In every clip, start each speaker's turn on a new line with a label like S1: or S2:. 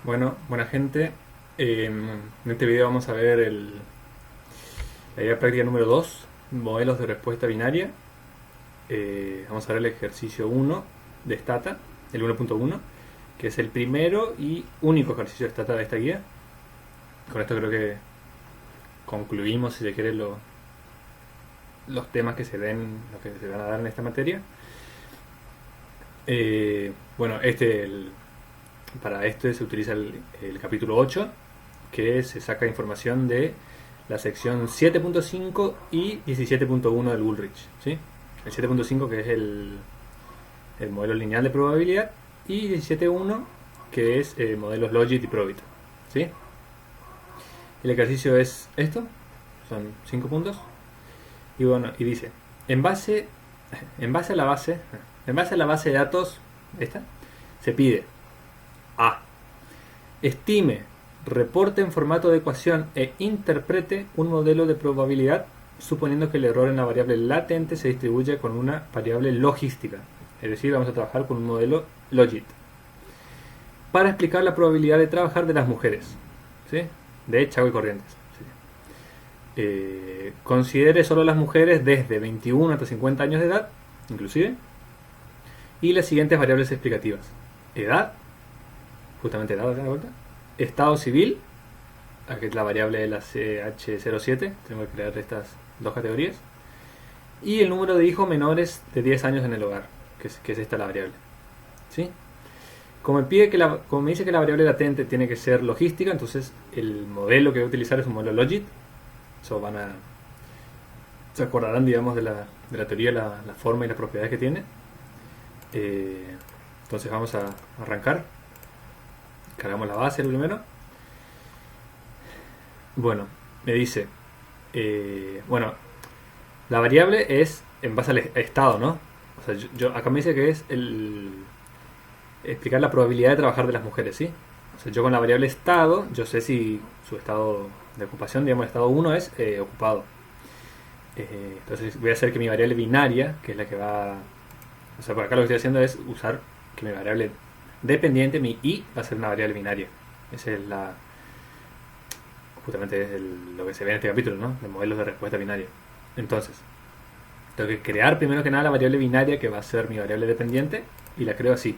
S1: Bueno, buena gente. En este video vamos a ver la idea práctica número 2, modelos de respuesta binaria. Vamos a ver el ejercicio 1 de Stata, el 1.1, que es el primero y único ejercicio de Stata de esta guía. Con esto creo que concluimos, si se quiere, los temas que los que se van a dar en esta materia. Bueno, para esto se utiliza el capítulo 8, que se saca información de la sección 7.5 y 17.1 del Woolrich, ¿sí? El 7.5, que es el modelo lineal de probabilidad, y 17.1, que es modelos Logit y Probit, ¿sí? El ejercicio es esto, son 5 puntos, y bueno, y dice, en base a la base de datos, esta, se pide A. Estime, reporte en formato de ecuación e interprete un modelo de probabilidad suponiendo que el error en la variable latente se distribuye con una variable logística. Es decir, vamos a trabajar con un modelo Logit. Para explicar la probabilidad de trabajar de las mujeres, ¿sí? De Chagüe y Corrientes. ¿Sí? Considere solo las mujeres desde 21 hasta 50 años de edad, inclusive, y las siguientes variables explicativas. Edad, justamente edad acá de vuelta. Estado civil, aquí es la variable de la CH07, tengo que crear estas dos categorías. Y el número de hijos menores de 10 años en el hogar, que es esta la variable. ¿Sí? Como me dice que la variable latente tiene que ser logística, entonces el modelo que voy a utilizar es un modelo Logit. Eso se acordarán, digamos, de la teoría, la forma y las propiedades que tiene. Entonces vamos a arrancar. Cargamos la base primero. Bueno, me dice, bueno, la variable es en base al estado, ¿no? O sea, acá me dice que es explicar la probabilidad de trabajar de las mujeres, ¿sí? O sea, yo con la variable estado, yo sé si su estado de ocupación, digamos, el estado 1 es ocupado. Entonces voy a hacer que mi variable binaria, que es la que va... O sea, por acá lo que estoy haciendo es usar que mi variable dependiente, mi i, va a ser una variable binaria. Esa es justamente es lo que se ve en este capítulo, ¿no? De modelos de respuesta binaria. Entonces, tengo que crear primero que nada la variable binaria que va a ser mi variable dependiente y la creo así.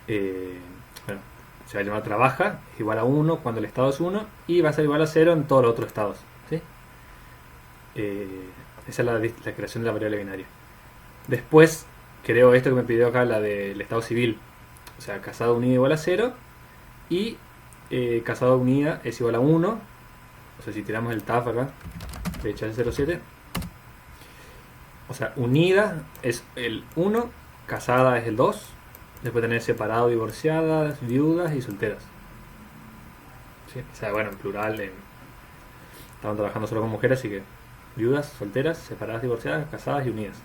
S1: Bueno, se va a llamar trabaja, es igual a 1 cuando el estado es 1 y va a ser igual a 0 en todos los otros estados, ¿sí? Esa es la creación de la variable binaria. Después creo esto que me pidió acá, la del estado civil. O sea, casado unido igual a 0 y casado unida es igual a 1. O sea, si tiramos el tab acá, fecha 07. O sea, unida es el 1, casada es el 2. Después tener separado, divorciadas, viudas y solteras. ¿Sí? O sea, bueno, en plural. Estaban trabajando solo con mujeres, así que viudas, solteras, separadas, divorciadas, casadas y unidas.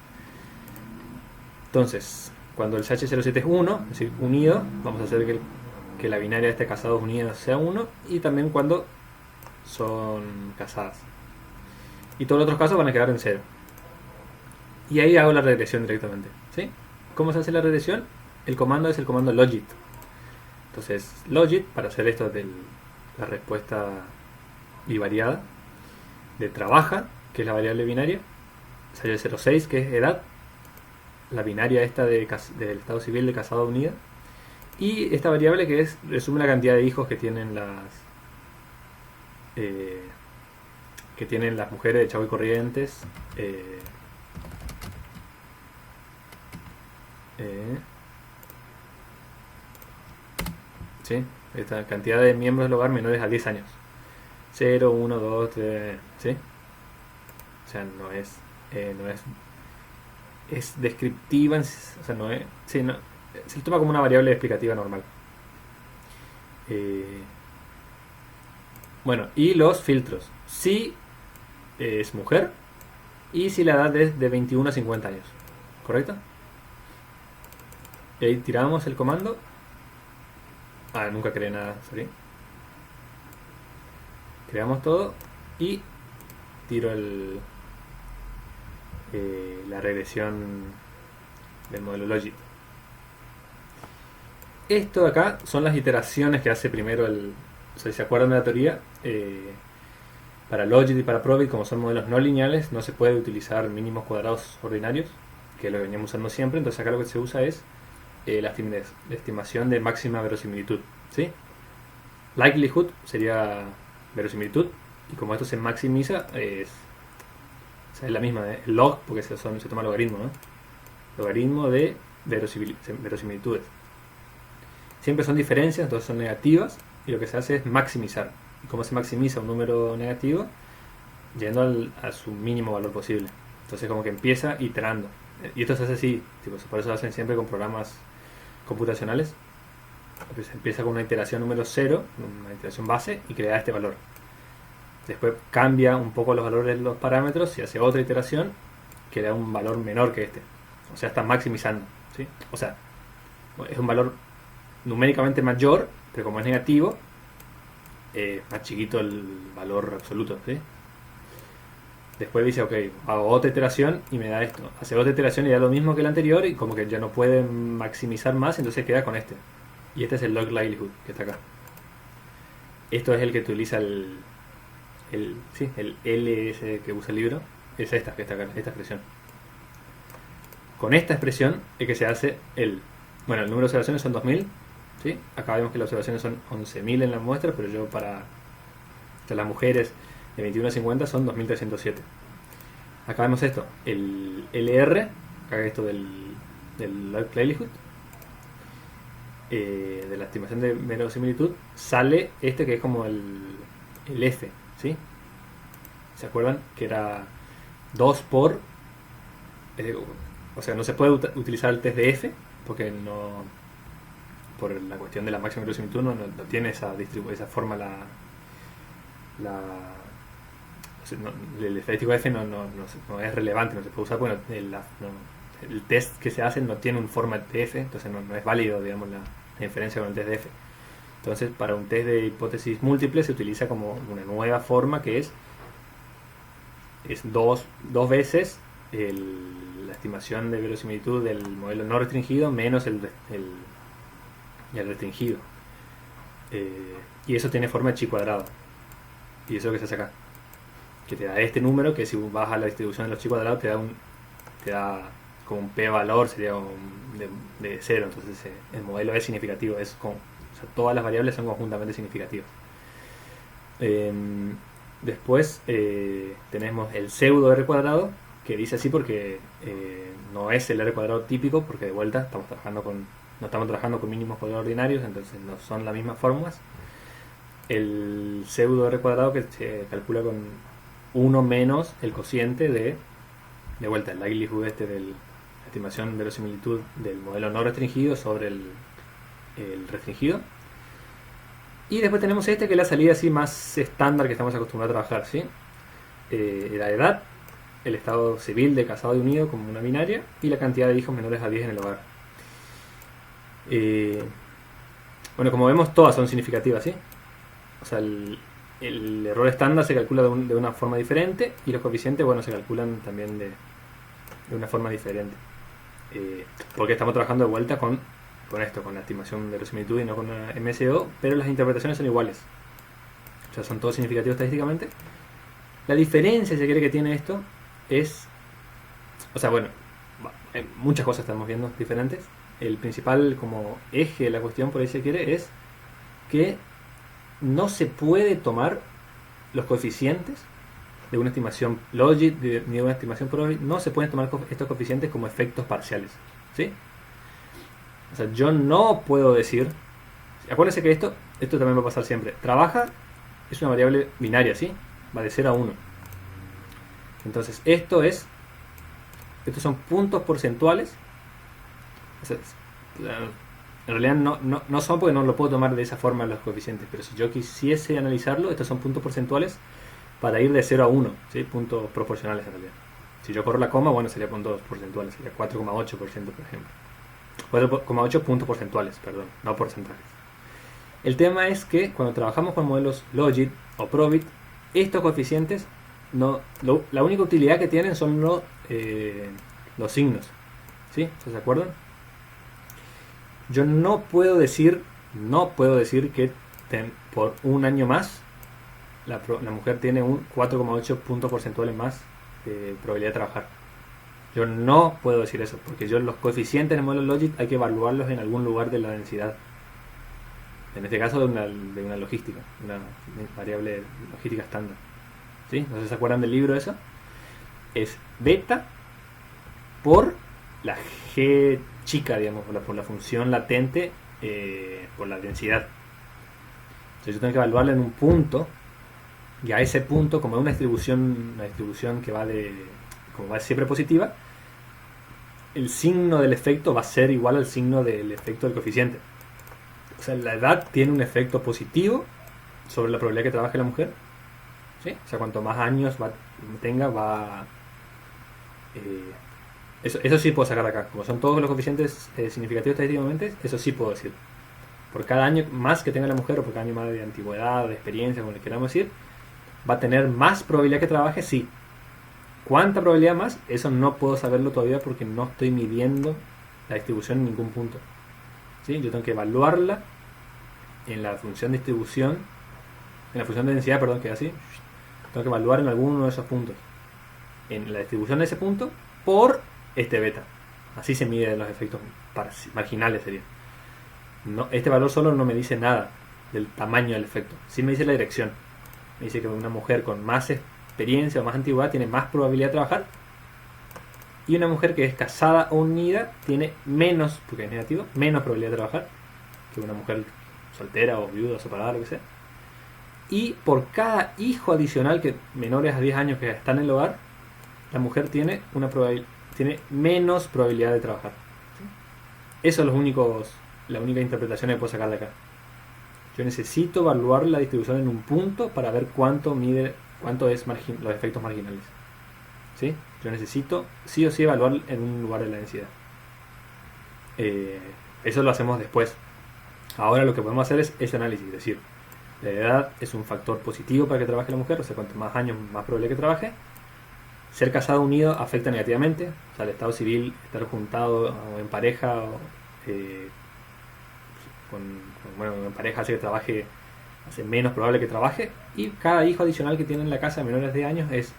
S1: Entonces, cuando el CH07 es 1, es decir, unido, vamos a hacer que la binaria de este casados unidos sea 1, y también cuando son casadas. Y todos los otros casos van a quedar en 0. Y ahí hago la regresión directamente. ¿Sí? ¿Cómo se hace la regresión? El comando es el comando logit. Entonces, logit, para hacer esto de la respuesta bivariada, de trabaja, que es la variable binaria, sale el 06, que es edad, la binaria esta del estado civil de casado unida, y esta variable que resume la cantidad de hijos que tienen las mujeres de Chagüe y Corrientes. ¿Sí? Esta cantidad de miembros del hogar menores a 10 años. 0, 1, 2, 3, ¿sí? O sea, es descriptiva, o sea, no es, sí, no, se toma como una variable explicativa normal. Bueno, y los filtros. Si es mujer y si la edad es de 21 a 50 años. ¿Correcto? Y ahí tiramos el comando. Nunca creé nada, sorry. Creamos todo y tiro la regresión del modelo Logit. Esto de acá son las iteraciones que hace primero el... O sea, si se acuerdan de la teoría, para Logit y para Probit, como son modelos no lineales, no se puede utilizar mínimos cuadrados ordinarios, que es lo que veníamos usando siempre. Entonces acá lo que se usa es la estimación de máxima verosimilitud, ¿sí? Likelihood sería verosimilitud, y como esto se maximiza, es la misma, el log, porque se toma logaritmo, ¿no? Logaritmo de verosimilitudes. Siempre son diferencias, entonces son negativas, y lo que se hace es maximizar. ¿Y cómo se maximiza un número negativo? Yendo a su mínimo valor posible. Entonces como que empieza iterando. Y esto se hace así, tipo, por eso lo hacen siempre con programas computacionales. Pues empieza con una iteración número 0, una iteración base, y crea este valor. Después cambia un poco los valores de los parámetros y hace otra iteración que da un valor menor que este. O sea, está maximizando, ¿sí? O sea, es un valor numéricamente mayor, pero como es negativo, más chiquito el valor absoluto, ¿sí? Después dice, ok, hago otra iteración y me da esto. Hace otra iteración y da lo mismo que el anterior, y como que ya no puede maximizar más, entonces queda con este. Y este es el log likelihood, que está acá. Esto es el que utiliza el LS que usa el libro. Es esta que está acá, esta expresión. Con esta expresión es que se hace bueno, el número de observaciones son 2000, ¿sí? Acá vemos que las observaciones son 11.000 en la muestra, pero yo para las mujeres de 21 a 50 son 2307. Acá vemos esto, el LR, acá esto del log likelihood, de la estimación de verosimilitud, sale este que es como el F, ¿sí? ¿Se acuerdan? Que era 2 por... o sea, no se puede utilizar el test de F, porque no... por la cuestión de la máxima verosimilitud no tiene esa forma el estadístico F no es relevante, no se puede usar. Bueno, el test que se hace no tiene un format de F, entonces no es válido, digamos, la inferencia con el test de F. Entonces, para un test de hipótesis múltiple se utiliza como una nueva forma que es dos veces la estimación de verosimilitud del modelo no restringido menos el restringido. Y eso tiene forma de chi cuadrado. Y eso es lo que se hace acá. Que te da este número, que si vas a la distribución de los chi cuadrados te da como un p valor, sería de 0. Entonces el modelo es significativo. O sea, todas las variables son conjuntamente significativas. Después tenemos el pseudo R cuadrado, que dice así porque no es el R cuadrado típico, porque de vuelta no estamos trabajando con mínimos cuadrados ordinarios, entonces no son las mismas fórmulas. El pseudo R cuadrado, que se calcula con 1 menos el cociente de vuelta, el likelihood de la estimación de verosimilitud del modelo no restringido sobre el restringido. Y después tenemos que es la salida así más estándar que estamos acostumbrados a trabajar, ¿sí? La edad, el estado civil de casado y unido como una binaria, y la cantidad de hijos menores a 10 en el hogar. Bueno, como vemos, todas son significativas, ¿sí? O sea, el error estándar se calcula de una forma diferente, y los coeficientes, bueno, se calculan también de una forma diferente. Porque estamos trabajando de vuelta con la estimación de verosimilitud y no con una MSO, pero las interpretaciones son iguales. O sea, son todos significativos estadísticamente. La diferencia, si se quiere, que tiene esto es... O sea, bueno, muchas cosas estamos viendo diferentes. El principal como eje de la cuestión, por ahí se quiere, es que no se puede tomar los coeficientes de una estimación Logit ni de una estimación Probit, no se pueden tomar estos coeficientes como efectos parciales, ¿sí? O sea, yo no puedo decir... Acuérdense que esto también va a pasar siempre. Trabaja es una variable binaria, ¿sí? Va de 0 a 1. Entonces, estos son puntos porcentuales. O sea, en realidad no son, porque no lo puedo tomar de esa forma los coeficientes, pero si yo quisiese analizarlo, estos son puntos porcentuales para ir de 0 a 1, ¿sí? Puntos proporcionales en realidad. Si yo corro la coma, bueno, sería puntos porcentuales, sería 4,8%, por ejemplo. 4,8 puntos porcentuales, perdón, no porcentajes. El tema es que cuando trabajamos con modelos Logit o Probit, estos coeficientes la única utilidad que tienen son los signos, ¿sí? ¿Se acuerdan? Yo no puedo decir que por un año más la mujer tiene un 4,8 puntos porcentuales más de probabilidad de trabajar. Yo no puedo decir eso, porque los coeficientes del modelo Logit hay que evaluarlos en algún lugar de la densidad. En este caso de una logística, una variable logística estándar. ¿Sí? ¿No se acuerdan del libro eso? Es beta por la G chica, digamos, por la función latente, por la densidad. Entonces yo tengo que evaluarla en un punto, y a ese punto, como es una distribución que va como va siempre positiva, el signo del efecto va a ser igual al signo del efecto del coeficiente. O sea, la edad tiene un efecto positivo sobre la probabilidad que trabaje la mujer. ¿Sí? O sea, cuanto más años tenga, eso sí puedo sacar acá. Como son todos los coeficientes significativos estadísticamente, eso sí puedo decir. Por cada año más que tenga la mujer, o por cada año más de antigüedad, de experiencia, como le queramos decir, va a tener más probabilidad que trabaje, sí. ¿Cuánta probabilidad más? Eso no puedo saberlo todavía porque no estoy midiendo la distribución en ningún punto. ¿Sí? Yo tengo que evaluarla en la función de distribución, en la función de densidad, perdón, que es así. Tengo que evaluar en alguno de esos puntos, en la distribución de ese punto, por este beta. Así se miden los efectos marginales, sería. No, este valor solo no me dice nada del tamaño del efecto. Sí me dice la dirección. Me dice que una mujer con más experiencia o más antigüedad tiene más probabilidad de trabajar, y una mujer que es casada o unida tiene menos, porque es negativo, menos probabilidad de trabajar que una mujer soltera o viuda o separada, lo que sea. Y por cada hijo adicional que menores a 10 años que están en el hogar, la mujer tiene tiene menos probabilidad de trabajar. ¿Sí? Eso es la única interpretación que puedo sacar de acá. Yo necesito evaluar la distribución en un punto para ver cuánto es los efectos marginales. ¿Sí? Yo necesito sí o sí evaluar en un lugar de la densidad. Eso lo hacemos después. Ahora lo que podemos hacer es ese análisis, es decir, la edad es un factor positivo para que trabaje la mujer, o sea, cuanto más años más probable que trabaje. Ser casado o unido afecta negativamente, o sea, el estado civil, estar juntado o en pareja en pareja hace que trabaje, hace menos probable que trabaje, y cada hijo adicional que tiene en la casa de menores de años es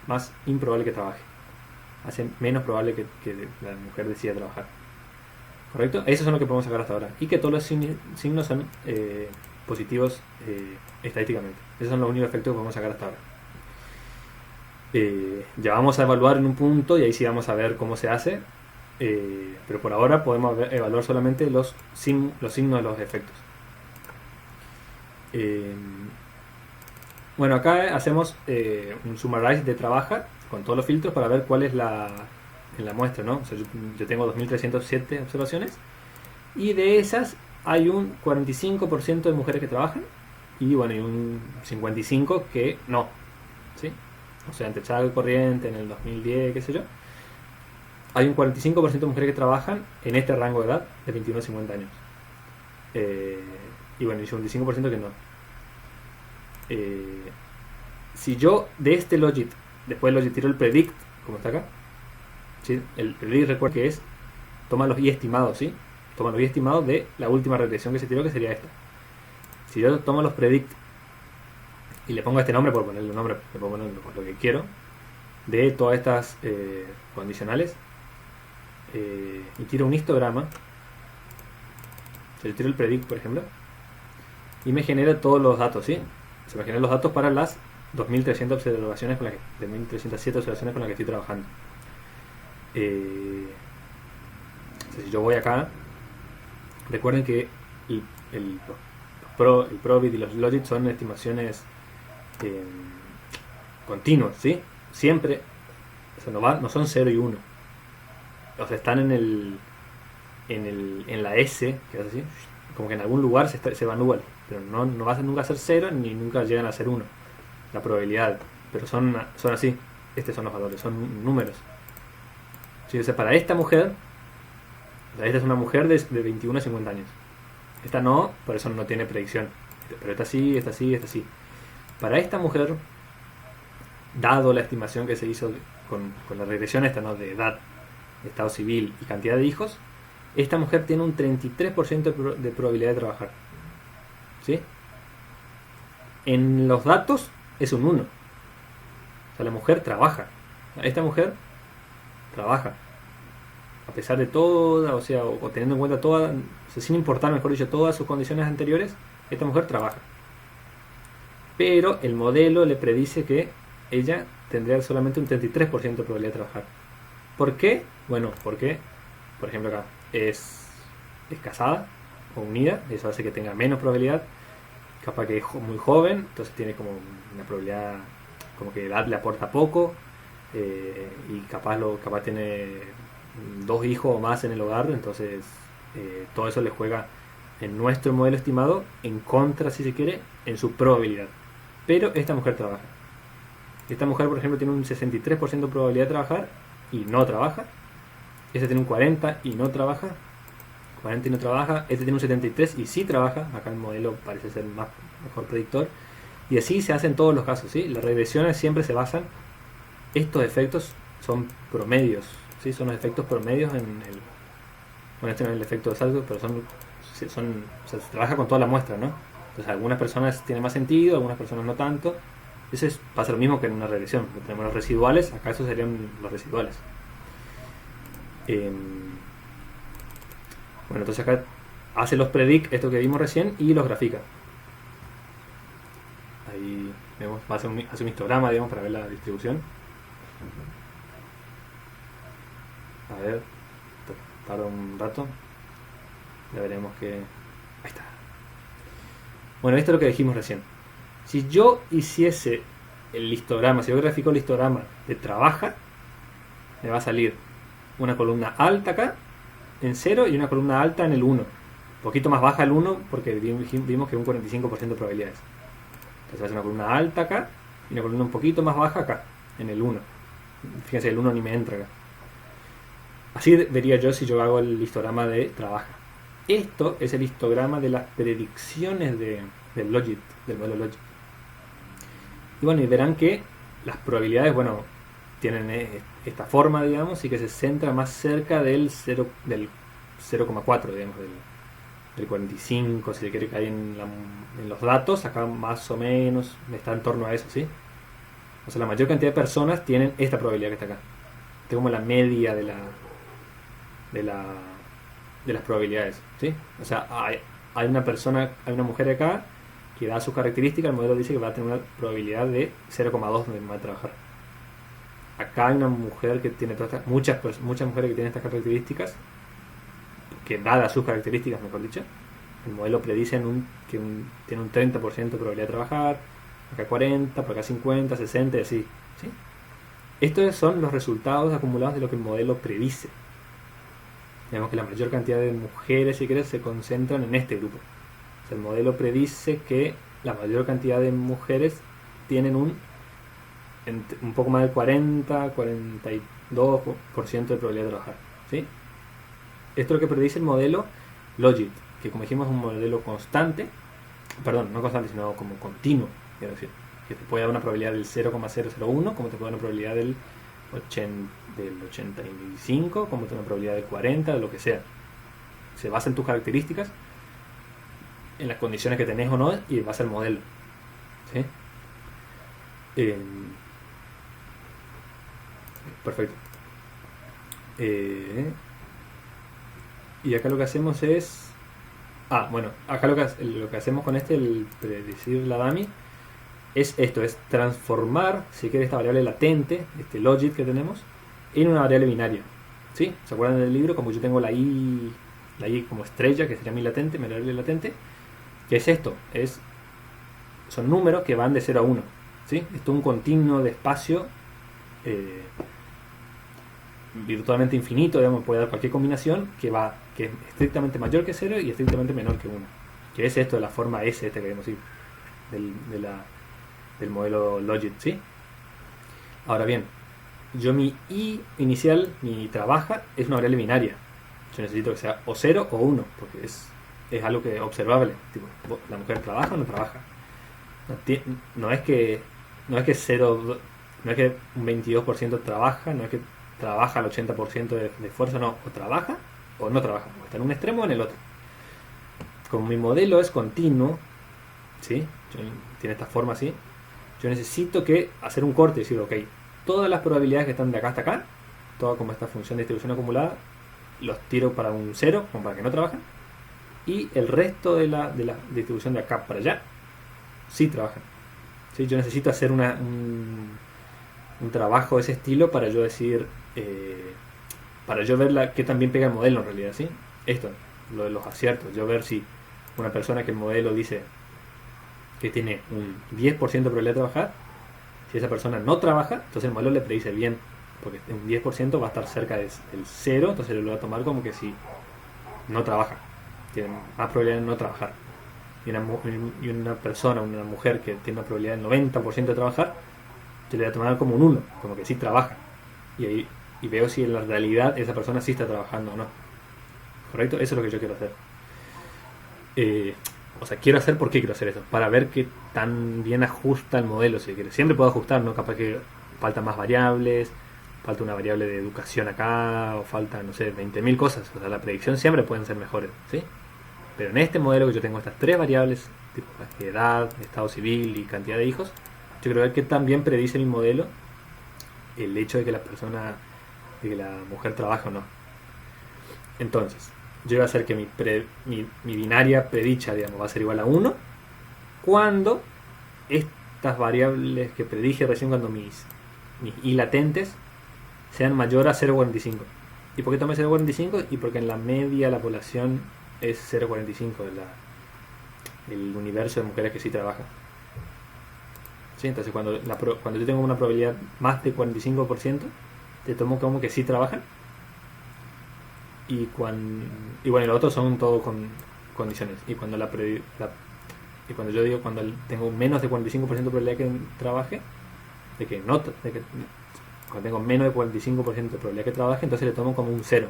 S1: más improbable que trabaje, hace menos probable que la mujer decida trabajar. ¿Correcto? Eso es lo que podemos sacar hasta ahora, y que todos los signos son positivos estadísticamente. Esos son los únicos efectos que podemos sacar hasta ahora. Ya vamos a evaluar en un punto y ahí sí vamos a ver cómo se hace, pero por ahora podemos evaluar solamente los signos de los efectos. Bueno, acá hacemos un summarize de trabaja con todos los filtros para ver cuál es en la muestra, ¿no? O sea, yo tengo 2307 observaciones, y de esas hay un 45% de mujeres que trabajan, y bueno, y un 55% que no, ¿sí? O sea, entre Chaco y Corriente en el 2010, qué sé yo, hay un 45% de mujeres que trabajan en este rango de edad de 21 a 50 años, y bueno, y un 55% que no. Si yo de este logit, después del logit tiro el predict, como está acá, ¿sí? El predict, recuerda que toma los i estimados, ¿sí? Toma los i estimados de la última regresión que se tiró, que sería esta. Si yo tomo los predict y le pongo este nombre, por ponerle un nombre, le puedo poner lo que quiero, de todas estas condicionales, y tiro un histograma, se le tiro el predict, por ejemplo, y me genera todos los datos, ¿sí? Se me generan los datos para las 2300 observaciones 2307 observaciones con las que estoy trabajando. Si yo voy acá, recuerden que el probit y los logit son estimaciones continuas, ¿sí? Siempre, o sea, no son 0 y 1. O sea, están en la S, que es así, como que en algún lugar se van igual, pero no va a nunca ser 0 ni nunca llegan a ser 1 la probabilidad, pero son así. Estos son los valores, son números. ¿Sí? O sea, para esta mujer, o sea, esta es una mujer de 21 a 50 años, esta no, por eso no tiene predicción, pero esta sí, esta sí, esta sí. Para esta mujer, dado la estimación que se hizo con la regresión esta, ¿no?, de edad, estado civil y cantidad de hijos, esta mujer tiene un 33% de probabilidad de trabajar. ¿Sí? En los datos es un 1. O sea, la mujer trabaja. Esta mujer trabaja. A pesar de toda, o sea, o teniendo en cuenta toda, o sea, sin importar, mejor dicho, todas sus condiciones anteriores, esta mujer trabaja. Pero el modelo le predice que ella tendría solamente un 33% de probabilidad de trabajar. ¿Por qué? Bueno, porque, por ejemplo acá, es casada o unida, eso hace que tenga menos probabilidad. Capaz que es muy joven, entonces tiene como una probabilidad, como que edad le aporta poco, y capaz tiene 2 hijos o más en el hogar, entonces todo eso le juega en nuestro modelo estimado en contra, si se quiere, en su probabilidad. Pero esta mujer trabaja. Esta mujer, por ejemplo, tiene un 63% de probabilidad de trabajar y no trabaja. Este tiene un 40 y no trabaja. 40 y no trabaja. Este tiene un 73 y sí trabaja. Acá el modelo parece ser mejor predictor. Y así se hacen todos los casos, ¿sí? Las regresiones siempre se basan. Estos efectos son promedios, ¿sí? Son los efectos promedios en el... Bueno, este no es el efecto de salto, pero o sea, se trabaja con toda la muestra, ¿no? Entonces algunas personas tienen más sentido, algunas personas no tanto. Eso pasa lo mismo que en una regresión. Tenemos los residuales, acá esos serían los residuales. Bueno, entonces acá hace los predict, esto que vimos recién, y los grafica. Ahí vemos, hace un histograma, digamos, para ver la distribución. A ver, tarda un rato. Ya veremos que... Ahí está. Bueno, esto es lo que dijimos recién. Si yo hiciese el histograma, si yo grafico el histograma de trabaja, me va a salir una columna alta acá en 0 y una columna alta en el 1. Un poquito más baja el 1 porque vimos que un 45% de probabilidades. Entonces hace una columna alta acá y una columna un poquito más baja acá, en el 1. Fíjense, el 1 ni me entra acá. Así vería yo si yo hago el histograma de trabaja. Esto es el histograma de las predicciones del Logit, del modelo Logit. Y bueno, y verán que las probabilidades, bueno, tienen esta forma, digamos, y que se centra más cerca del 0,4, digamos, del 45, si se quiere caer en los datos, acá más o menos está en torno a eso, ¿sí? O sea, la mayor cantidad de personas tienen esta probabilidad que está acá. Esta es como la media de las probabilidades, ¿sí? O sea, hay una mujer acá que da sus características, el modelo dice que va a tener una probabilidad de 0,2 donde va a trabajar. Acá hay una mujer que tiene muchas mujeres que tienen estas características, que dadas sus características, mejor dicho, el modelo predice que tiene un 30% de probabilidad de trabajar, acá 40, por acá 50, 60 y así, ¿sí? Estos son los resultados acumulados de lo que el modelo predice. Digamos que la mayor cantidad de mujeres, si querés, se concentran en este grupo. O sea, el modelo predice que la mayor cantidad de mujeres tienen un poco más del 40, 42% de probabilidad de trabajar, ¿sí? Esto es lo que predice el modelo Logit, que como dijimos es un modelo constante, perdón, no constante, sino como continuo, quiero decir, que te puede dar una probabilidad del 0,001, como te puede dar una probabilidad del 85, como te da una probabilidad del 40, de lo que sea. Se basa en tus características, en las condiciones que tenés o no, y basa el modelo, ¿sí? Perfecto. Y acá lo que hacemos es... bueno, acá lo que hacemos con el predecir la dummy, es esto, es transformar, si quieres, esta variable latente, este logit que tenemos, en una variable binaria, ¿sí? ¿Se acuerdan del libro? Como yo tengo la i como estrella, que sería mi variable latente, ¿qué es esto? Son números que van de 0 a 1, ¿sí? Esto es un continuo de espacio virtualmente infinito, digamos, puede dar cualquier combinación que es estrictamente mayor que 0 y estrictamente menor que 1, que es esto de la forma S que vemos, ¿sí? Del modelo Logit, ¿sí? Ahora bien, yo mi i inicial, mi trabaja, es una variable binaria. Yo necesito que sea o 0 o 1, porque es algo que observable. Tipo, la mujer trabaja o no trabaja. No es que 0, no es que un 22% trabaja, no es que trabaja al 80% de esfuerzo, no. O trabaja o no trabaja, o está en un extremo o en el otro. Como mi modelo es continuo, ¿sí? Tiene esta forma así, yo necesito que hacer un corte y decir, ok, todas las probabilidades que están de acá hasta acá, toda como esta función de distribución acumulada, los tiro para un 0, como para que no trabajen, y el resto de la distribución de acá para allá sí trabajan. ¿Sí? Yo necesito hacer un trabajo de ese estilo para yo decir, para yo ver qué también pega el modelo en realidad, ¿sí? Esto, lo de los aciertos, yo ver si una persona que el modelo dice que tiene un 10% de probabilidad de trabajar, si esa persona no trabaja, entonces el modelo le predice bien, porque un 10% va a estar cerca del 0, entonces lo va a tomar como que si no trabaja, tiene más probabilidad de no trabajar. Y una persona, una mujer que tiene una probabilidad del 90% de trabajar, yo le voy a tomar como un 1, como que sí trabaja. Y veo si en la realidad esa persona sí está trabajando o no. ¿Correcto? Eso es lo que yo quiero hacer. O sea, quiero hacer, ¿por qué quiero hacer eso? Para ver qué tan bien ajusta el modelo, si quiere. Siempre puedo ajustar, ¿no? Capaz que faltan más variables, falta una variable de educación acá, o faltan, no sé, 20.000 cosas. O sea, la predicción siempre pueden ser mejores, ¿sí? Pero en este modelo que yo tengo estas tres variables, tipo edad, estado civil y cantidad de hijos, yo quiero ver qué tan bien predice mi modelo el hecho de que la persona, de que la mujer trabaje o no. Entonces, yo voy a hacer que mi binaria predicha, digamos, va a ser igual a 1 cuando estas variables que predije recién, cuando mis i latentes sean mayor a 0,45. ¿Y por qué tomé 0,45? Y porque en la media la población es 0,45 el universo de mujeres que sí trabajan. ¿Sí? Entonces cuando yo tengo una probabilidad más de 45%, te tomo como que sí trabajan. Y bueno, los otros son todo con condiciones. Y cuando cuando yo digo, cuando tengo menos de 45% de probabilidad que trabaje, cuando tengo menos de 45% de probabilidad que trabaje, entonces le tomo como un 0,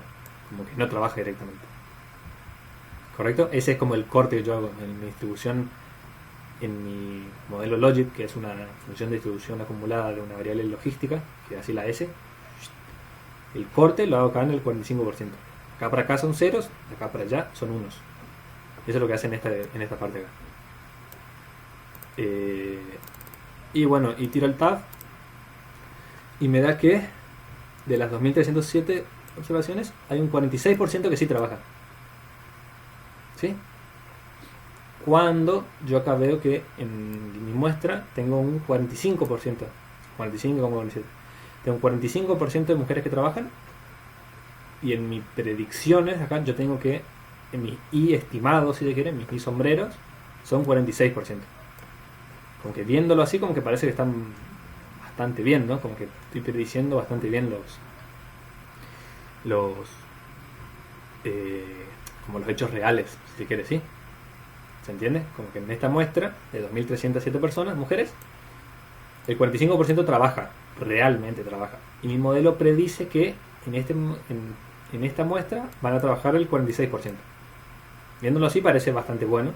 S1: como que no trabaja directamente. ¿Correcto? Ese es como el corte que yo hago en mi distribución, en mi modelo Logit, que es una función de distribución acumulada de una variable logística, que es así la S. El corte lo hago acá en el 45%. Acá para acá son ceros, de acá para allá son unos. Eso es lo que hace en esta parte acá. Y bueno, y tiro el tab y me da que de las 2307 observaciones hay un 46% que sí trabaja. ¿Sí? Cuando yo acá veo que en mi muestra tengo un 45%, 45,47. Tengo un 45% de mujeres que trabajan, y en mis predicciones acá yo tengo que en mis i estimados, si se quieren, mis i sombreros son 46%. Como que viéndolo así, como que parece que están bastante bien, ¿no? Como que estoy prediciendo bastante bien como los hechos reales, si se quiere, ¿sí? ¿Se entiende? Como que en esta muestra de 2307 personas, mujeres, el 45% trabaja, realmente trabaja. Y mi modelo predice que en esta muestra van a trabajar el 46%. Viéndolo así parece bastante bueno.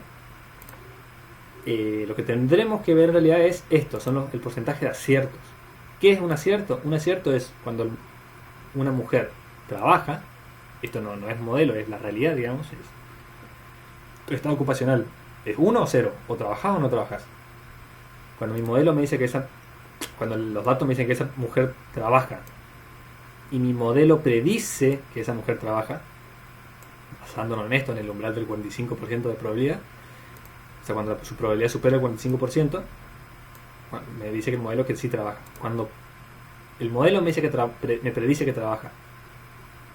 S1: Lo que tendremos que ver en realidad es esto, son el porcentaje de aciertos. ¿Qué es un acierto? Un acierto es cuando una mujer trabaja. Esto no es modelo, es la realidad, digamos. Es tu estado ocupacional. ¿Es 1 o 0? ¿O trabajas o no trabajas? Cuando mi modelo me dice cuando los datos me dicen que esa mujer trabaja, y mi modelo predice que esa mujer trabaja, basándonos en esto, en el umbral del 45% de probabilidad, o sea, cuando su probabilidad supera el 45%, me dice que el modelo que sí trabaja. Cuando el modelo me dice me predice que trabaja,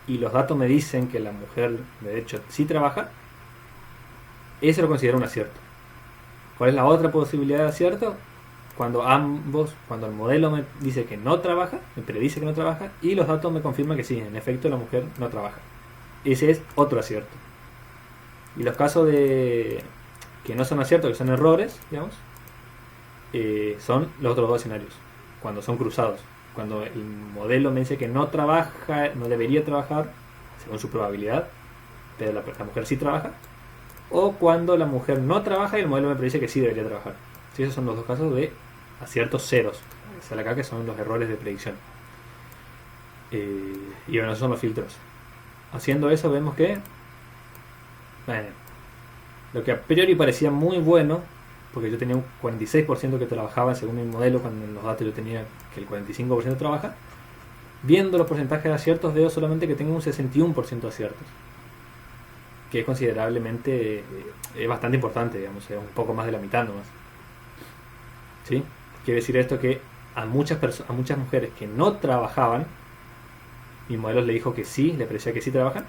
S1: y los datos me dicen que la mujer de hecho sí trabaja, eso lo considero un acierto. ¿Cuál es la otra posibilidad de acierto? Cuando el modelo me dice que no trabaja, me predice que no trabaja, y los datos me confirman que sí, en efecto la mujer no trabaja. Ese es otro acierto. Y los casos de que no son aciertos, que son errores, digamos, son los otros dos escenarios, cuando son cruzados. Cuando el modelo me dice que no trabaja, no debería trabajar, según su probabilidad, pero la mujer sí trabaja, o cuando la mujer no trabaja y el modelo me predice que sí debería trabajar. Sí, esos son los dos casos de aciertos ceros. Sale acá que son los errores de predicción. Y bueno, esos son los filtros. haciendo eso vemos que, bueno, lo que a priori parecía muy bueno, porque yo tenía un 46% que trabajaba según mi modelo, cuando en los datos yo tenía que el 45% trabaja, viendo los porcentajes de aciertos veo solamente que tengo un 61% de aciertos, que es considerablemente, es bastante importante, digamos, es un poco más de la mitad nomás. ¿Sí? Quiere decir esto que a muchas mujeres que no trabajaban, mi modelo le dijo que sí, le parecía que sí trabajan,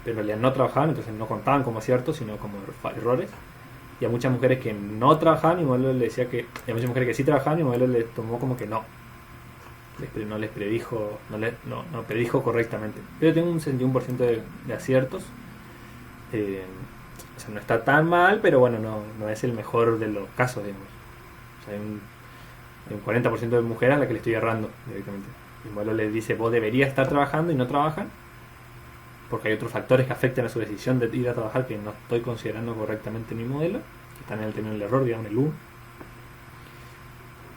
S1: pero en realidad no trabajaban, entonces no contaban como aciertos, sino como errores. Y a muchas mujeres que no trabajaban, mi modelo le decía que, y a muchas mujeres que sí trabajaban, mi modelo le tomó como que no. No les predijo, no predijo correctamente. Pero tengo un 61% de aciertos. O sea, no está tan mal, pero bueno, no es el mejor de los casos, digamos. O sea, hay un 40% de mujeres a las que le estoy errando directamente. Mi modelo les dice, vos deberías estar trabajando y no trabajan, porque hay otros factores que afectan a su decisión de ir a trabajar que no estoy considerando correctamente en mi modelo, que están en el término del error, digamos, el U.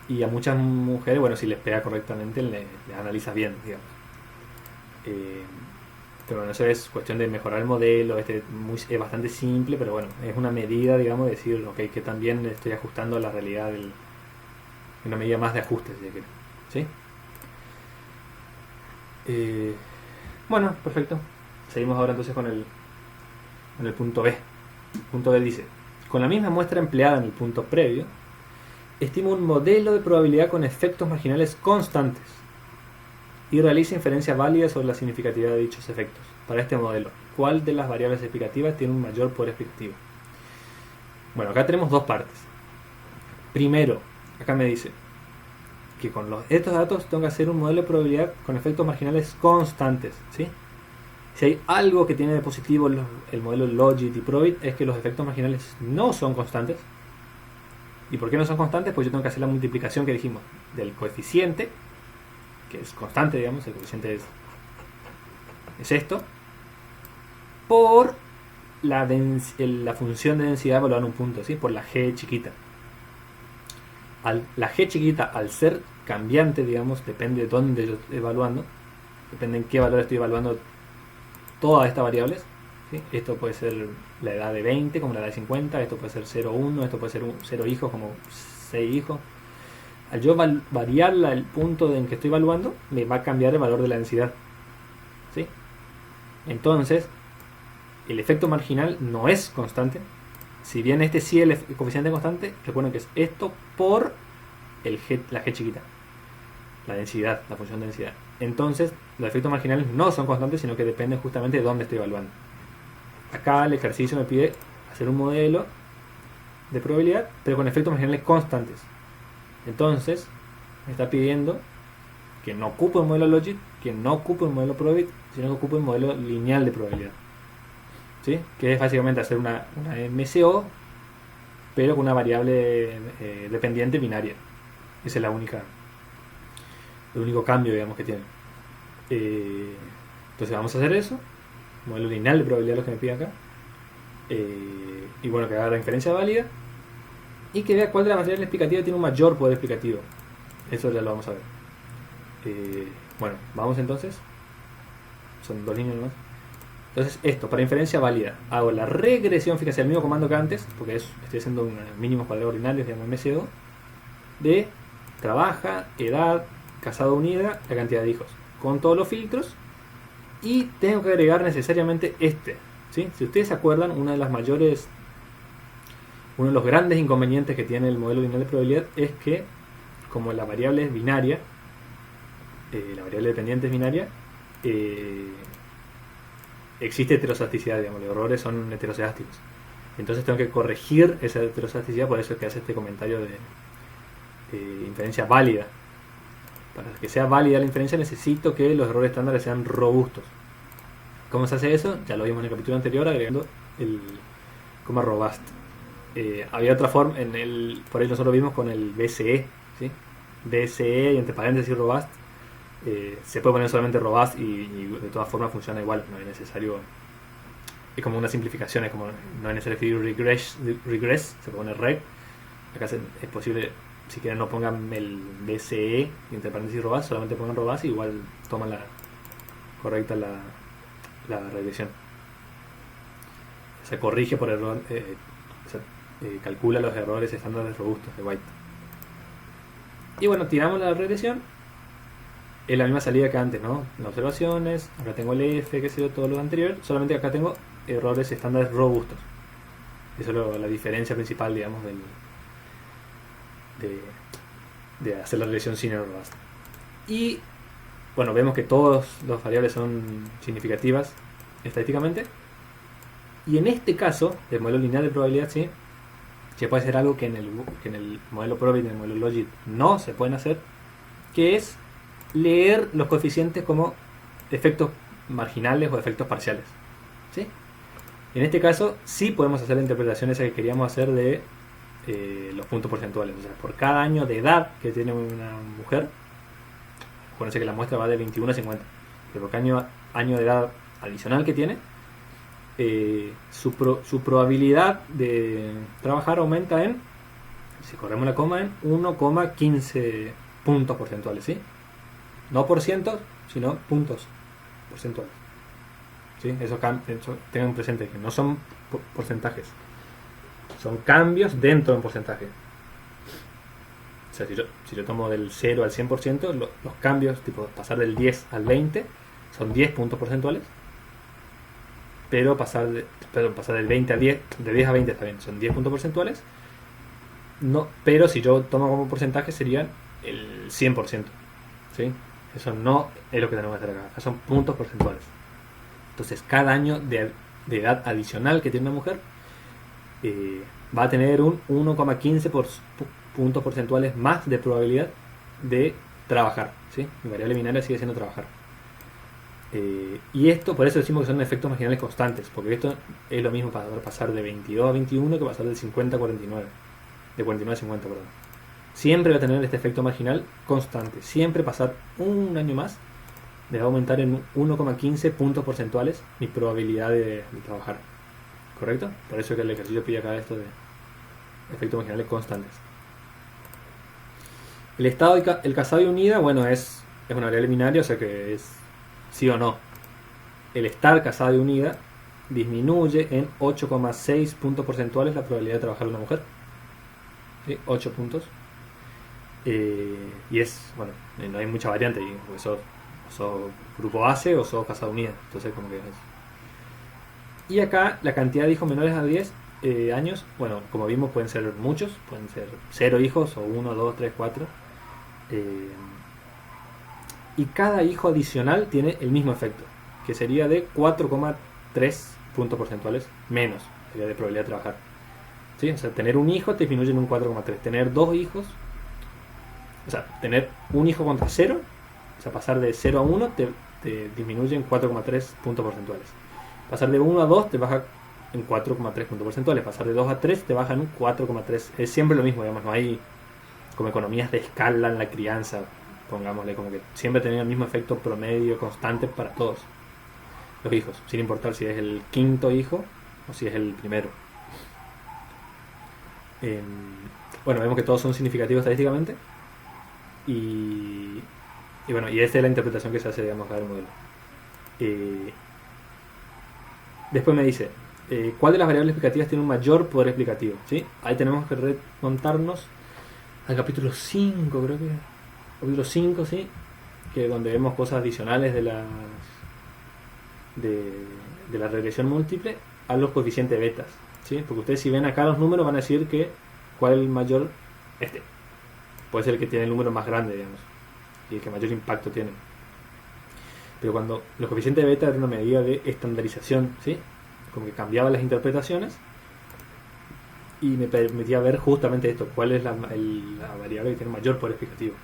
S1: Y a muchas mujeres, bueno, si les pega correctamente, le analizas bien, digamos. Pero bueno, eso es cuestión de mejorar el modelo. Es bastante simple, pero bueno, es una medida, digamos, de decir, ok, que también estoy ajustando a la realidad una medida más de ajuste, si quiero. ¿Sí? Bueno, perfecto. Seguimos ahora entonces con el punto B. El punto B dice, con la misma muestra empleada en el punto previo, estima un modelo de probabilidad con efectos marginales constantes y realiza inferencias válidas sobre la significatividad de dichos efectos. Para este modelo, ¿cuál de las variables explicativas tiene un mayor poder explicativo? Bueno, acá tenemos dos partes. Primero, acá me dice que con estos datos tengo que hacer un modelo de probabilidad con efectos marginales constantes, ¿sí? Si hay algo que tiene de positivo el modelo Logit y Probit, es que los efectos marginales no son constantes. ¿Y por qué no son constantes? Pues yo tengo que hacer la multiplicación que dijimos del coeficiente, que es constante, digamos, el coeficiente es esto, por la función de densidad evaluada en un punto, ¿sí? Por la g chiquita. La g chiquita, al ser cambiante, digamos, depende de dónde yo estoy evaluando, depende en qué valor estoy evaluando todas estas variables, ¿sí? Esto puede ser la edad de 20 como la edad de 50, esto puede ser 0,1, esto puede ser 0 hijos como 6 hijos. Al yo variar el punto en que estoy evaluando, me va a cambiar el valor de la densidad, ¿sí? Entonces, el efecto marginal no es constante. Si bien este sí es el coeficiente constante, recuerden que es esto por la g chiquita, la densidad, la función de densidad. Entonces, los efectos marginales no son constantes, sino que dependen justamente de dónde estoy evaluando. Acá el ejercicio me pide hacer un modelo de probabilidad, pero con efectos marginales constantes. Entonces, me está pidiendo que no ocupe un modelo Logit, que no ocupe un modelo Probit, sino que ocupe un modelo lineal de probabilidad, ¿sí? Que es básicamente hacer una MCO, pero con una variable dependiente binaria. Ese es el único cambio, digamos, que tiene. Entonces vamos a hacer eso, modelo lineal de probabilidad, lo que me pide acá, y bueno, que haga la inferencia válida y que vea cuál de las variables explicativas tiene un mayor poder explicativo. Eso ya lo vamos a ver. Bueno, vamos entonces, son dos líneas nomás. Entonces esto, para inferencia válida, hago la regresión, fíjate, el mismo comando que antes, porque estoy haciendo mínimos cuadrados ordinarios, digamos MCO, de trabaja, edad, casado unida, la cantidad de hijos, con todos los filtros, y tengo que agregar necesariamente este, ¿sí? Si ustedes se acuerdan, uno de los grandes inconvenientes que tiene el modelo lineal de probabilidad es que, como la variable es binaria, la variable dependiente es binaria, existe heterosasticidad, digamos, los errores son heteroscedásticos. Entonces tengo que corregir esa heterosasticidad, por eso es que hace este comentario de inferencia válida. Para que sea válida la inferencia necesito que los errores estándares sean robustos. ¿Cómo se hace eso? Ya lo vimos en el capítulo anterior, agregando el coma robust. Había otra forma, por ahí nosotros vimos con el BCE, ¿sí? BCE y entre paréntesis robust. Se puede poner solamente robust y de todas formas funciona igual, no es necesario. Es como una simplificación, es como no es necesario escribir regress, se puede poner reg. Acá es posible, si quieren no pongan el BCE y entre paréntesis robust, solamente pongan robust y igual toman la correcta la la regresión. Se corrige por error, calcula los errores estándares robustos de White. Y bueno, tiramos la regresión. Es la misma salida que antes, ¿no? Las observaciones, acá tengo el F, qué sé yo, todo lo anterior. Solamente acá tengo errores estándares robustos. Eso es la diferencia principal, digamos, de hacer la regresión sin errores. Y bueno, vemos que todas las variables son significativas estadísticamente. Y en este caso, el modelo lineal de probabilidad, sí, se puede hacer algo que en el modelo Probit y en el modelo Logit no se pueden hacer, que es leer los coeficientes como efectos marginales o efectos parciales. ¿Sí? En este caso, sí podemos hacer la interpretación esa que queríamos hacer de los puntos porcentuales. O sea, por cada año de edad que tiene una mujer, acuérdense que la muestra va de 21 a 50, pero por cada año de edad adicional que tiene, su probabilidad de trabajar aumenta en, si corremos la coma, en 1,15 puntos porcentuales, ¿sí? No por cientos, sino puntos porcentuales. ¿Sí? Eso tengan presente que no son porcentajes, son cambios dentro de un porcentaje. O sea, si yo tomo del 0 al 100%, los cambios, tipo pasar del 10 al 20, son 10 puntos porcentuales. Pero pasar del 20 a 10, de 10 a 20 está bien, son 10 puntos porcentuales. No, pero si yo tomo como porcentaje serían el 100%. ¿Sí? Eso no es lo que tenemos que hacer acá. Son puntos porcentuales. Entonces, cada año de edad adicional que tiene una mujer va a tener un 1,15 puntos porcentuales más de probabilidad de trabajar. ¿Sí? Mi variable binaria sigue siendo trabajar. Y esto, por eso decimos que son efectos marginales constantes, porque esto es lo mismo para pasar de 22 a 21 que pasar de 50 a 49, de 49 a 50, perdón. Siempre va a tener este efecto marginal constante, siempre pasar un año más le va a aumentar en 1,15 puntos porcentuales mi probabilidad de trabajar, ¿correcto? Por eso que el ejercicio pide acá esto de efectos marginales constantes. El estado, el casado y unida, bueno, es una variable binaria, o sea que es sí o no. El estar casada y unida disminuye en 8,6 puntos porcentuales la probabilidad de trabajar de una mujer. ¿Sí? 8 puntos. Y es, bueno, no hay mucha variante. Sos grupo base o sos casada unida. Entonces, como que es. Y acá la cantidad de hijos menores a 10 años, bueno, como vimos, pueden ser muchos. Pueden ser 0 hijos o 1, 2, 3, 4. Y cada hijo adicional tiene el mismo efecto, que sería de 4,3 puntos porcentuales menos sería de probabilidad de trabajar. ¿Sí? O sea, tener un hijo te disminuye en un 4,3. Tener dos hijos, o sea, tener un hijo contra 0, o sea, pasar de 0 a 1 te disminuye en 4,3 puntos porcentuales. Pasar de 1 a 2 te baja en 4,3 puntos porcentuales. Pasar de 2 a 3 te baja en un 4,3. Es siempre lo mismo, digamos, no hay como economías de escala en la crianza. Pongámosle como que siempre tener el mismo efecto promedio constante para todos los hijos, sin importar si es el quinto hijo o si es el primero. Bueno, vemos que todos son significativos estadísticamente y bueno, y esta es la interpretación que se hace, digamos, del modelo. Después me dice ¿cuál de las variables explicativas tiene un mayor poder explicativo? ¿Sí? Ahí tenemos que remontarnos al capítulo 5, creo que capítulo 5, ¿sí? Que donde vemos cosas adicionales de la regresión múltiple a los coeficientes betas, ¿sí? Porque ustedes, si ven acá los números, van a decir que cuál es el mayor, puede ser el que tiene el número más grande, digamos, y el que mayor impacto tiene. Pero cuando los coeficientes beta eran una medida de estandarización, ¿sí? Como que cambiaba las interpretaciones y me permitía ver justamente esto, cuál es la variable que tiene mayor poder explicativo.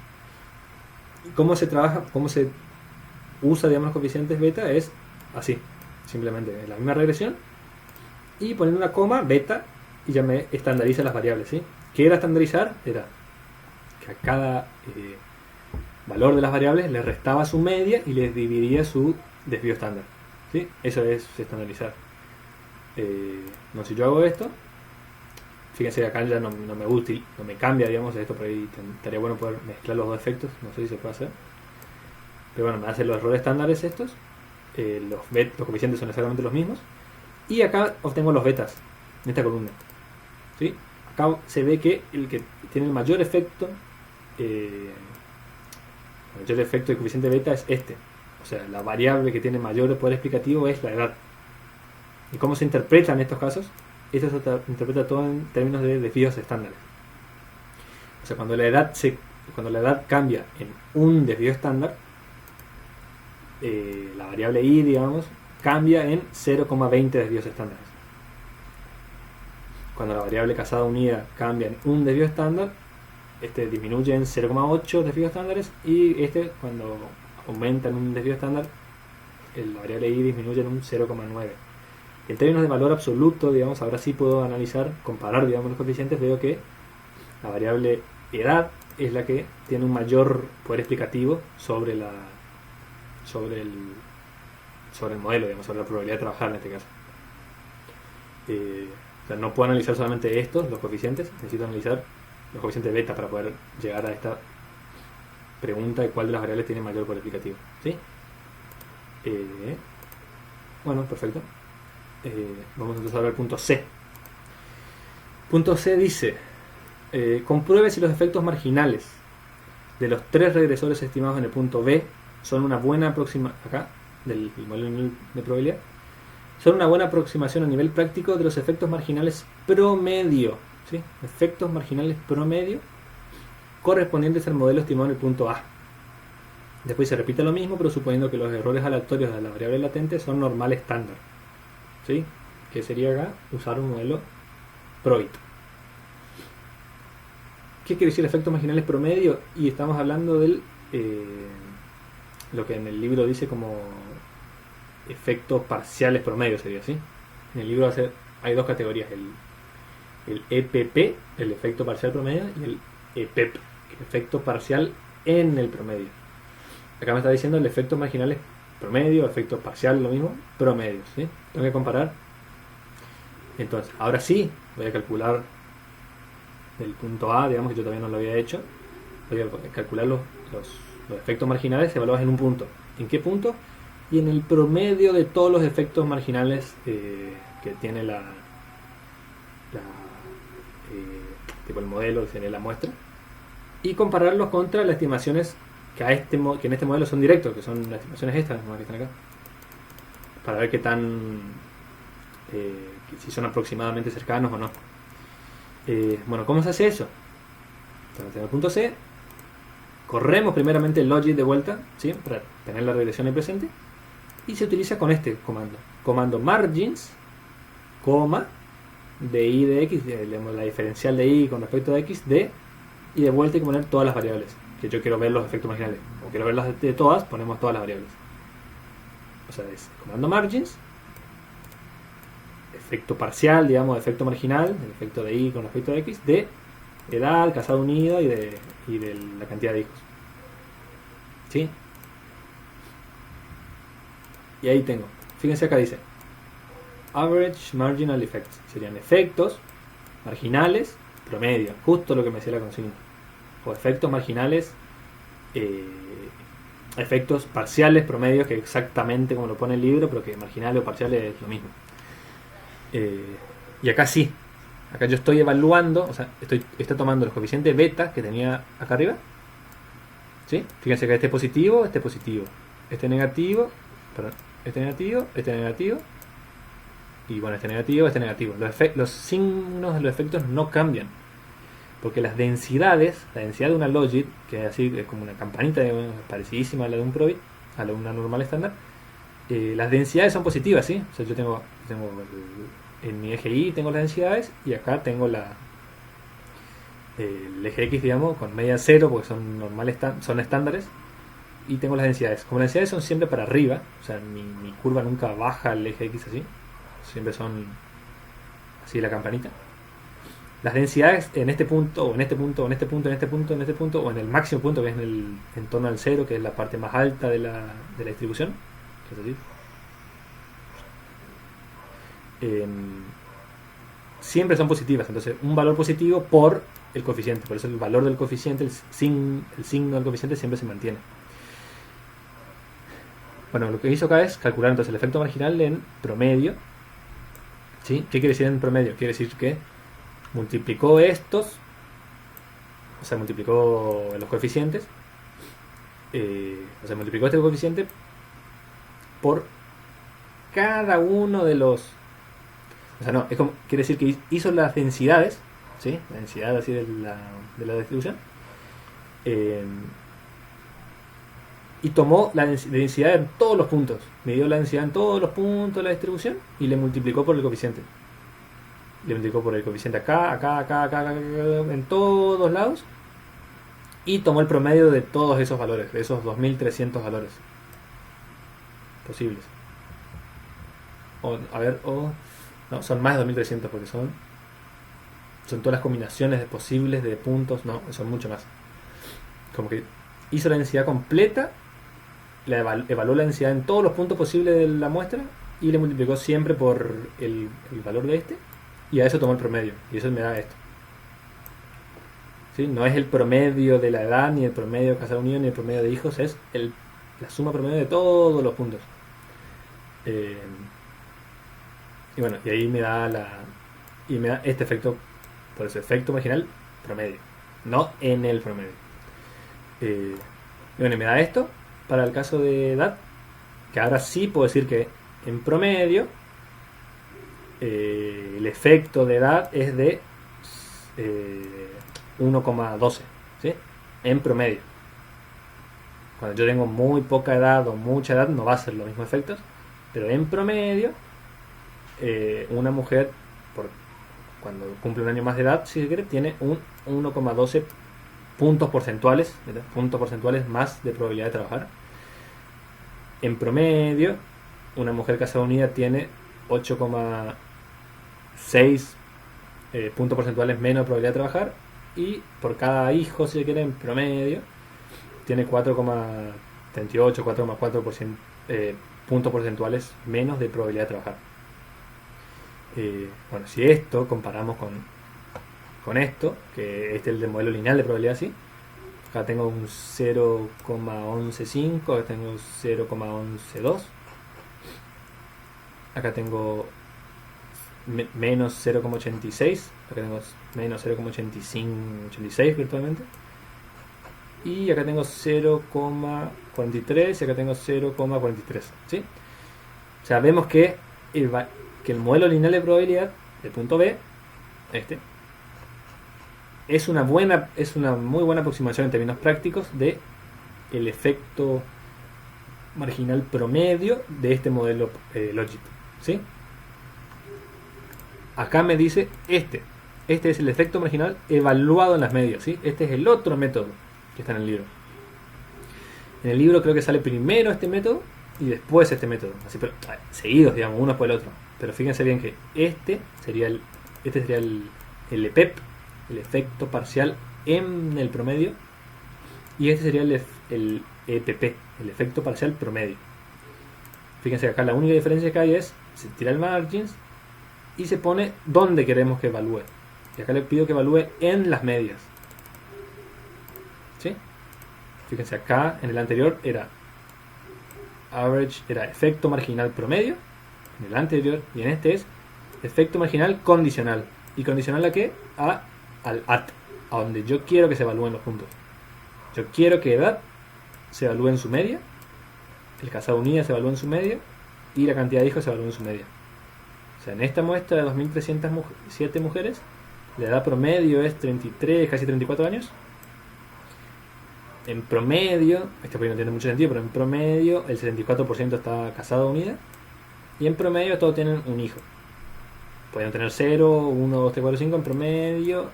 S1: ¿Cómo se trabaja, cómo se usa, digamos, los coeficientes beta? Es así, simplemente la misma regresión y poniendo una coma, beta, y ya me estandariza las variables, ¿sí? ¿Qué era estandarizar? Era que a cada valor de las variables le restaba su media y les dividía su desvío estándar, ¿sí? Eso es estandarizar. No, si yo hago esto, fíjense que acá ya no me útil, no me cambia, digamos, esto, por ahí estaría bueno poder mezclar los dos efectos, no sé si se puede hacer, pero bueno, me hace los errores estándares estos, los coeficientes son exactamente los mismos. Y acá obtengo los betas, en esta columna. ¿Sí? Acá se ve que el que tiene el mayor efecto de coeficiente beta es este. O sea, la variable que tiene mayor poder explicativo es la edad. ¿Y cómo se interpreta en estos casos? Esto se interpreta todo en términos de desvíos estándares. O sea, cuando la edad cambia en un desvío estándar, la variable i, digamos, cambia en 0,20 desvíos estándares. Cuando la variable casada unida cambia en un desvío estándar, este disminuye en 0,8 desvíos estándares, y este, cuando aumenta en un desvío estándar, la variable i disminuye en un 0,9. En términos de valor absoluto, digamos, ahora sí puedo comparar, digamos, los coeficientes. Veo que la variable edad es la que tiene un mayor poder explicativo sobre el modelo, digamos, sobre la probabilidad de trabajar en este caso. O sea, no puedo analizar solamente estos, los coeficientes, necesito analizar los coeficientes beta para poder llegar a esta pregunta de cuál de las variables tiene mayor poder explicativo. ¿Sí? Bueno, perfecto. Vamos entonces ahora al punto C. Punto C dice: compruebe si los efectos marginales de los 3 regresores estimados en el punto B son una buena aproximación, acá, del modelo de probabilidad, son una buena aproximación a nivel práctico de los efectos marginales promedio, ¿sí? Efectos marginales promedio correspondientes al modelo estimado en el punto A. Después se repite lo mismo, pero suponiendo que los errores aleatorios de la variable latente son normal estándar, ¿sí? Que sería acá usar un modelo PROIT. ¿Qué quiere decir efectos marginales promedio? Y estamos hablando del lo que en el libro dice como efectos parciales promedio, sería así. En el libro hay dos categorías: el EPP, el efecto parcial promedio, y el EPEP, el efecto parcial en el promedio. Acá me está diciendo el efecto marginales promedio, efecto parcial, lo mismo, promedio, ¿sí? Tengo que comparar. Entonces, ahora sí voy a calcular el punto A, digamos, que yo todavía no lo había hecho. Voy a calcular los efectos marginales evaluados en un punto. ¿En qué punto? Y en el promedio de todos los efectos marginales que tiene tipo el modelo, que sería la muestra, y compararlos contra las estimaciones que en este modelo son directos, que son las estimaciones estas que están acá, para ver qué tan si son aproximadamente cercanos o no. Bueno, ¿cómo se hace eso? Entonces, en el punto C, corremos primeramente el logit de vuelta, ¿sí? Para tener la regresión en presente, y se utiliza con este comando margins, de i de x, la diferencial de i con respecto a x, y de vuelta hay que poner todas las variables que yo quiero ver los efectos marginales, o quiero verlas de todas, ponemos todas las variables. O sea, es comando margins, efecto parcial, digamos, efecto marginal, el efecto de i con respecto a x, de edad, casado unido y de la cantidad de hijos. ¿Sí? Y ahí tengo, fíjense acá dice average marginal effects, serían efectos marginales promedio, justo lo que me decía la consigna, o efectos marginales efectos parciales promedios, que exactamente como lo pone el libro, pero que marginales o parciales es lo mismo. Y acá sí, acá yo estoy evaluando, o sea, estoy tomando los coeficientes beta que tenía acá arriba, ¿sí? Fíjense que este es positivo, este negativo, perdón, este negativo, y bueno, este negativo. Los signos de los efectos no cambian, porque las densidades, la densidad de una logit, que es así, es como una campanita parecidísima a la de un PROIT, a la de una normal estándar, las densidades son positivas, ¿sí? O sea, yo tengo en mi eje Y tengo las densidades, y acá tengo el eje X, digamos, con media 0, porque son estándares, y tengo las densidades. Como las densidades son siempre para arriba, o sea, mi curva nunca baja el eje X así, siempre son así la campanita. Las densidades en este punto, o en este punto, o en este punto, en este punto, en este punto, o en el máximo punto, que es en torno al 0, que es la parte más alta de la distribución, que es así, siempre son positivas. Entonces, un valor positivo por el coeficiente, por eso el valor del coeficiente, el signo del coeficiente siempre se mantiene. Bueno, lo que hizo acá es calcular entonces el efecto marginal en promedio. ¿Sí? ¿Qué quiere decir en promedio? Quiere decir que multiplicó estos, o sea, multiplicó los coeficientes, o sea, multiplicó este coeficiente por cada uno de los... O sea, no, es como, quiere decir que hizo las densidades, ¿sí? La densidad así de la distribución, y tomó la densidad en todos los puntos, midió la densidad en todos los puntos de la distribución y le multiplicó por el coeficiente. Le multiplicó por el coeficiente acá, en todos lados, y tomó el promedio de todos esos valores, de esos 2300 valores posibles. No, son más de 2300 porque son todas las combinaciones posibles de puntos, no, son mucho más. Como que hizo la densidad completa, evaluó la densidad en todos los puntos posibles de la muestra y le multiplicó siempre por el valor de este, y a eso tomó el promedio, y eso me da esto. ¿Sí? No es el promedio de la edad, ni el promedio de casa unido, ni el promedio de hijos, es la suma promedio de todos los puntos. Y bueno, y ahí me da este efecto, por eso efecto marginal promedio, no en el promedio. Y bueno, y me da esto para el caso de edad, que ahora sí puedo decir que en promedio el efecto de edad es de 1,12, ¿sí? En promedio. Cuando yo tengo muy poca edad o mucha edad no va a ser los mismos efectos, pero en promedio una mujer cuando cumple un año más de edad, si se quiere, tiene un 1,12 puntos porcentuales, ¿verdad? Puntos porcentuales más de probabilidad de trabajar. En promedio, una mujer casada unida tiene 8,6 puntos porcentuales menos de probabilidad de trabajar, y por cada hijo, si se quiere, en promedio tiene 4,38, 4,4% puntos porcentuales menos de probabilidad de trabajar. Bueno, si esto comparamos con esto, que este es el de modelo lineal de probabilidad, ¿sí? Acá tengo un 0,115, acá tengo 0,112, acá tengo menos 0,86, acá tengo menos 0,86 virtualmente, y acá tengo 0,43 y acá tengo 0,43, ¿sí? O sea, vemos que el modelo lineal de probabilidad, el punto B, es una muy buena aproximación en términos prácticos de el efecto marginal promedio de este modelo Logit, ¿sí? Acá me dice este es el efecto marginal evaluado en las medias, ¿sí? Este es el otro método que está en el libro. En el libro creo que sale primero este método y después este método, así, pero seguidos, digamos, uno por el otro. Pero fíjense bien que este sería el EPEP, el efecto parcial en el promedio, y este sería el EPP, el efecto parcial promedio. Fíjense que acá la única diferencia que hay es se tira el margins y se pone dónde queremos que evalúe, y acá le pido que evalúe en las medias, ¿sí? Fíjense, acá en el anterior era average, era efecto marginal promedio en el anterior, y en este es efecto marginal condicional. ¿Y condicional a qué? Al at, a donde yo quiero que se evalúen los puntos. Yo quiero que edad se evalúe en su media, el casado unida se evalúe en su media, y la cantidad de hijos se evalúe en su media. O sea, en esta muestra de 2.307 mujeres, la edad promedio es 33, casi 34 años. En promedio, este no tiene mucho sentido, pero en promedio el 74% está casado unida, y en promedio todos tienen un hijo. Pueden tener 0, 1, 2, 3, 4, 5, en promedio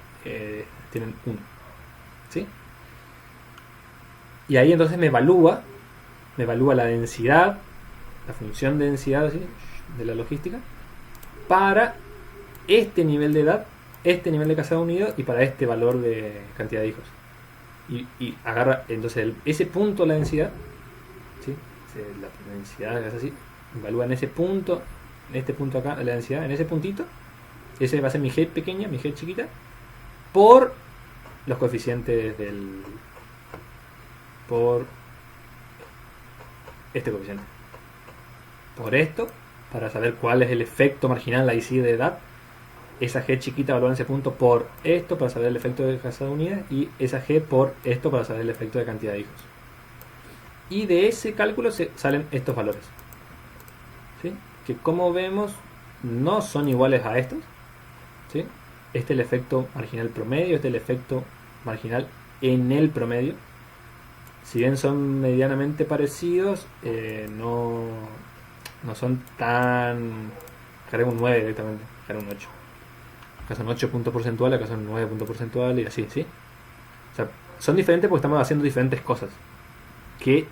S1: tienen 1, ¿sí? Y ahí entonces me evalúa la densidad, la función de densidad, ¿sí?, de la logística, para este nivel de edad, este nivel de casado unido, y para este valor de cantidad de hijos. Y agarra entonces ese punto, la densidad, ¿sí? La densidad es así, evalúa en ese punto, en este punto acá, la densidad, en ese puntito, ese va a ser mi g pequeña, mi g chiquita, por los coeficientes por este coeficiente, por esto, para saber cuál es el efecto marginal ahí sí de edad. Esa G chiquita evaluada en ese punto por esto para saber el efecto de casas unidas, y esa G por esto para saber el efecto de cantidad de hijos. Y de ese cálculo salen estos valores, ¿sí? Que como vemos no son iguales a estos, ¿sí? Este es el efecto marginal promedio, este es el efecto marginal en el promedio. Si bien son medianamente parecidos, no son tan... Acá un 9 directamente, acá un 8. Acá son 8 puntos porcentuales, acá son 9 puntos porcentuales y así, ¿sí? O sea, son diferentes porque estamos haciendo diferentes cosas. ¿Qué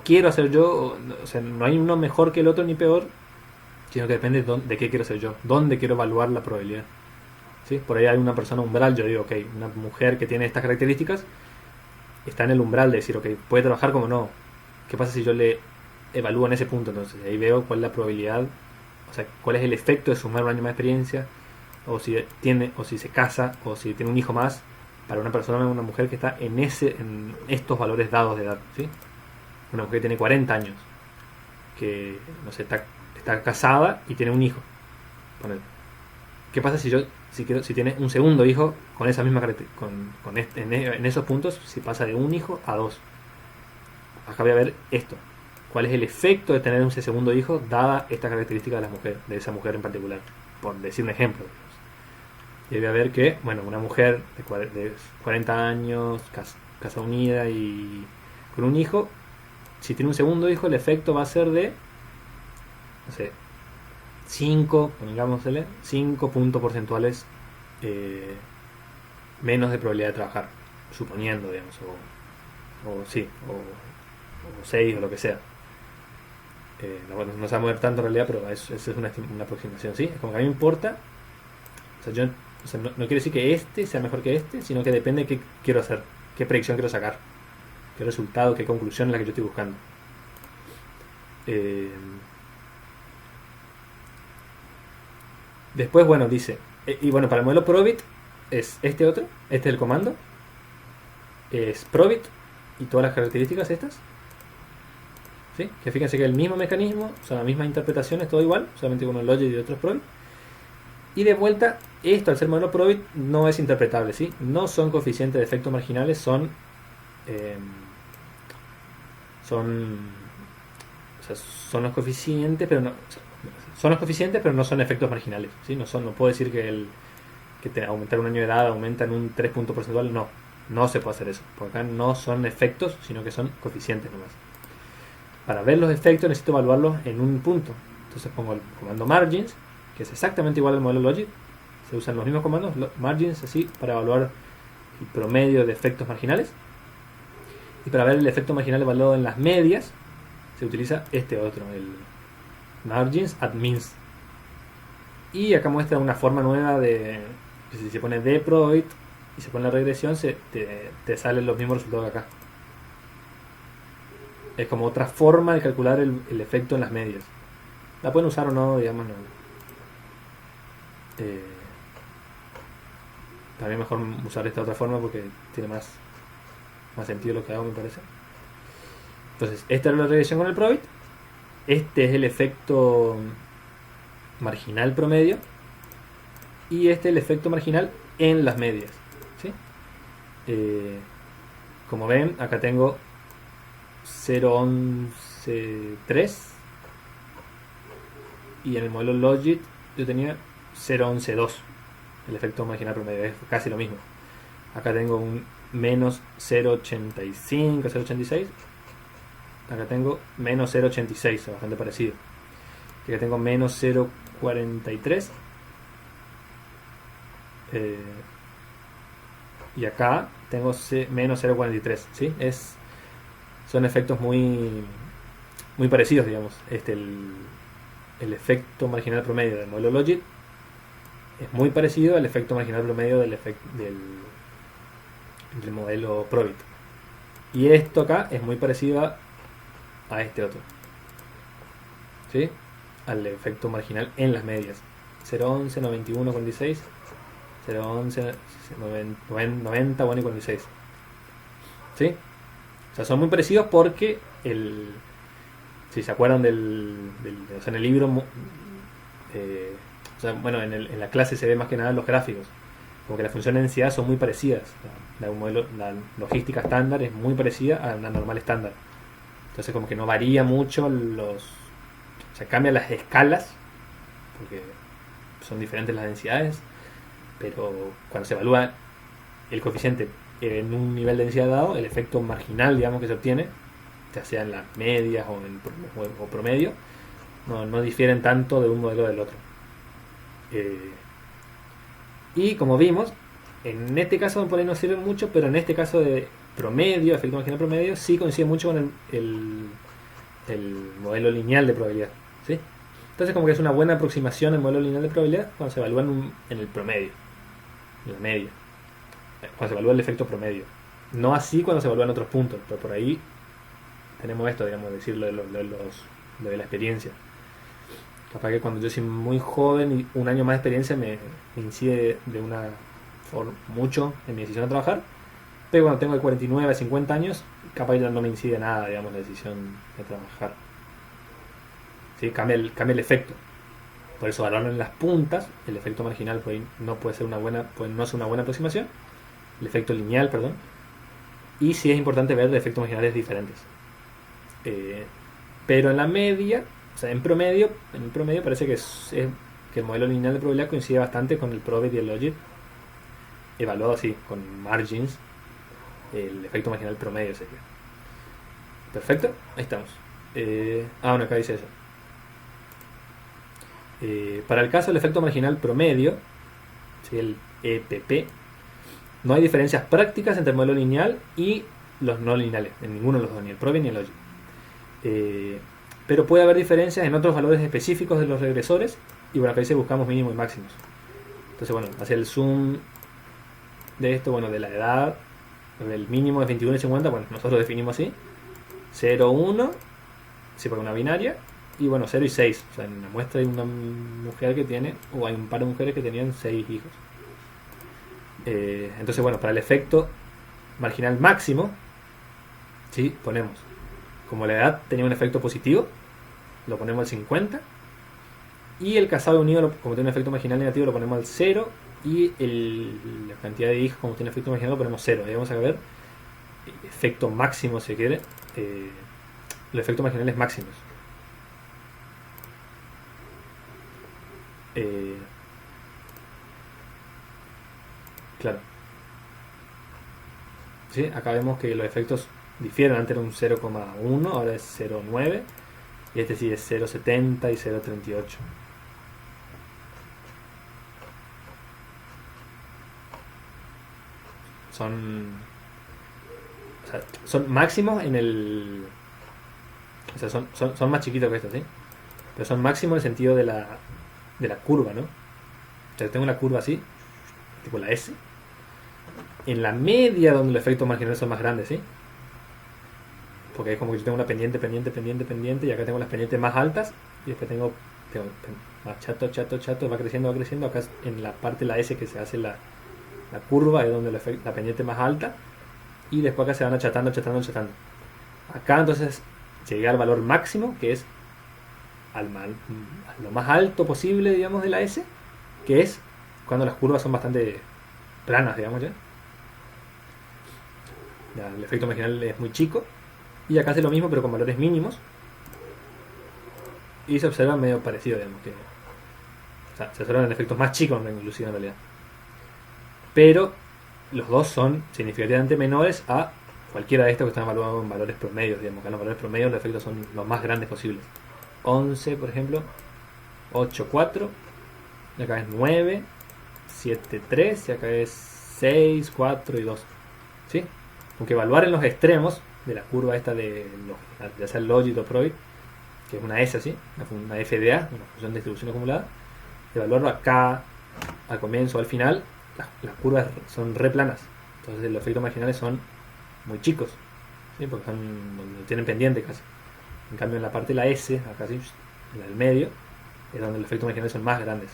S1: quiero hacer yo? O sea, no hay uno mejor que el otro ni peor, sino que depende de qué quiero hacer yo, dónde quiero evaluar la probabilidad, ¿sí? Por ahí hay una persona umbral, yo digo, ok, una mujer que tiene estas características está en el umbral de decir, ok, puede trabajar como no. ¿Qué pasa si yo le evalúo en ese punto? Entonces ahí veo cuál es la probabilidad, o sea, cuál es el efecto de sumar un año más de experiencia, o si tiene, o si se casa, o si tiene un hijo más, para una persona, una mujer que está en estos valores dados de edad, ¿sí? Una mujer que tiene 40 años, que no sé, está casada y tiene un hijo. Ponele. ¿Qué pasa si tiene un segundo hijo con esa misma característica, en esos puntos, si pasa de un hijo a dos? Acá voy a ver esto. ¿Cuál es el efecto de tener un segundo hijo dada esta característica de la mujer, de esa mujer en particular? Por decir un ejemplo. Y voy a ver que, bueno, una mujer de 40 años, casa unida y con un hijo, si tiene un segundo hijo, el efecto va a ser de, no sé, 5 puntos porcentuales menos de probabilidad de trabajar, suponiendo, digamos, o 6 o lo que sea. No se va a mover tanto en realidad, pero eso es una aproximación, ¿sí? Es como que a mí me importa, o sea, no quiere decir que este sea mejor que este, sino que depende de qué quiero hacer, qué predicción quiero sacar, qué resultado, qué conclusión es la que yo estoy buscando. Después, bueno, dice, y bueno, para el modelo Probit es este otro, este es el comando, es Probit y todas las características estas, ¿sí? Que fíjense que el mismo mecanismo, son las mismas interpretaciones, todo igual, solamente con un Logit y otros Probit. Y de vuelta, esto al ser modelo Probit no es interpretable, ¿sí? No son coeficientes de efectos marginales, son los coeficientes, pero no, son los coeficientes, pero no son efectos marginales, ¿sí? No puedo decir que aumentar un año de edad aumenta en un 3 puntos porcentuales, no se puede hacer eso, porque acá no son efectos, sino que son coeficientes nomás. Para ver los efectos necesito evaluarlos en un punto, entonces pongo el comando margins, que es exactamente igual al modelo Logit, se usan los mismos comandos, margins así, para evaluar el promedio de efectos marginales, y para ver el efecto marginal evaluado en las medias se utiliza este otro, el margins at means. Y acá muestra una forma nueva de que si se pone dProbit y se pone la regresión, te salen los mismos resultados que acá. Es como otra forma de calcular el efecto en las medias. La pueden usar o no, digamos, no. También mejor usar esta otra forma porque tiene más sentido lo que hago, me parece. Entonces, esta es la regresión con el Probit. Este es el efecto marginal promedio. Y este es el efecto marginal en las medias, ¿sí? Como ven, acá tengo 0.11.3 y en el modelo Logit yo tenía 0.11.2. El efecto marginal promedio es casi lo mismo. Acá tengo un menos 0.85, 0.86. Acá tengo menos 0.86, bastante parecido. Acá tengo menos 0.43. Y acá tengo menos 0.43, ¿sí? Son efectos muy parecidos, digamos. El efecto marginal promedio del modelo Logit es muy parecido al efecto marginal promedio del modelo Probit. Y esto acá es muy parecido a este otro, ¿sí? Al efecto marginal en las medias. 0.11, 91, 46, 0.11, 90, 1 y 46. ¿Sí? O sea, son muy parecidos porque si se acuerdan o sea, en el libro, o sea, bueno, en la clase se ve más que nada los gráficos, como que las funciones de densidad son muy parecidas. La logística estándar es muy parecida a una normal estándar. Entonces como que no varía mucho o sea, cambian las escalas, porque son diferentes las densidades, pero cuando se evalúa el coeficiente en un nivel de densidad dado, el efecto marginal, digamos, que se obtiene, ya sea en las medias o promedio, no difieren tanto de un modelo del otro. Y como vimos, en este caso por ahí no sirve mucho, pero en este caso de promedio, efecto marginal promedio, sí coincide mucho con el modelo lineal de probabilidad. ¿Sí? Entonces como que es una buena aproximación el modelo lineal de probabilidad cuando se evalúa en el promedio, en la media, cuando se evalúa el efecto promedio. No así cuando se evalúan otros puntos, pero por ahí tenemos esto, digamos, decirlo de la experiencia. Capaz que cuando yo soy muy joven y un año más de experiencia me incide de una forma mucho en mi decisión de trabajar, pero cuando tengo de 49 a 50 años, capaz ya no me incide nada, digamos, la decisión de trabajar. ¿Sí? Cambia el efecto. Por eso valorarlo en las puntas, el efecto marginal puede no ser una buena aproximación, el efecto lineal, perdón, y sí es importante ver de efectos marginales diferentes. Pero en la media, o sea, en el promedio parece que que el modelo lineal de probabilidad coincide bastante con el Probit y el Logit, evaluado así, con margins, el efecto marginal promedio sería. Perfecto, ahí estamos. Bueno, acá dice eso. Para el caso del efecto marginal promedio, ¿sí? El EPP, no hay diferencias prácticas entre el modelo lineal y los no lineales, en ninguno de los dos, ni el Probit ni el Logit. Pero puede haber diferencias en otros valores específicos de los regresores, y bueno, acá dice buscamos mínimos y máximos. Entonces, bueno, hacia el zoom de esto, bueno, de la edad, el mínimo es 21 y 50, bueno, nosotros lo definimos así: 0, 1, sí, porque una binaria, y bueno, 0 y 6. O sea, en la muestra hay una mujer que tiene, o hay un par de mujeres que tenían 6 hijos. Entonces, bueno, para el efecto marginal máximo, ¿sí? Ponemos, como la edad tenía un efecto positivo, lo ponemos al 50, y el casado unido, como tiene un efecto marginal negativo, lo ponemos al 0, y la cantidad de hijos, como tiene efecto marginal, lo ponemos 0. Ahí vamos a ver efecto máximo, si quiere, los efectos marginales máximos. Claro. ¿Sí? Acá vemos que los efectos difieren. Antes era un 0,1, ahora es 0,9, y este sí es 0,70 y 0,38. Son máximos en el... O sea, son más chiquitos que estos, ¿sí? Pero son máximos en el sentido de la curva, ¿no? Entonces tengo una curva así, tipo la S. En la media donde los efectos marginales son más grandes, ¿sí? Porque es como que yo tengo una pendiente, y acá tengo las pendientes más altas, y después tengo más chato, va creciendo. Acá en la parte de la S que se hace la curva es donde la pendiente más alta, y después acá se van achatando. Acá entonces llegué al valor máximo, que es a lo más alto posible, digamos, de la S, que es cuando las curvas son bastante planas, digamos, ya el efecto marginal es muy chico, y acá hace lo mismo pero con valores mínimos, y se observa medio parecido, digamos, que, o sea, se observan efectos más chicos inclusive en realidad, pero los dos son significativamente menores a cualquiera de estos que están evaluados en valores promedios, digamos. Acá en los valores promedios los efectos son los más grandes posibles. 11, por ejemplo, 8, 4, y acá es 9, 7, 3, y acá es 6, 4 y 2. ¿Sí? Aunque evaluar en los extremos de la curva esta ya sea el Logit o Probit, que es una S así, una FDA, una función de distribución acumulada, evaluarlo acá, al comienzo o al final, las curvas son re planas. Entonces los efectos marginales son muy chicos, ¿sí? Porque no tienen pendiente casi. En cambio en la parte de la S, acá sí, en el medio, es donde los efectos marginales son más grandes.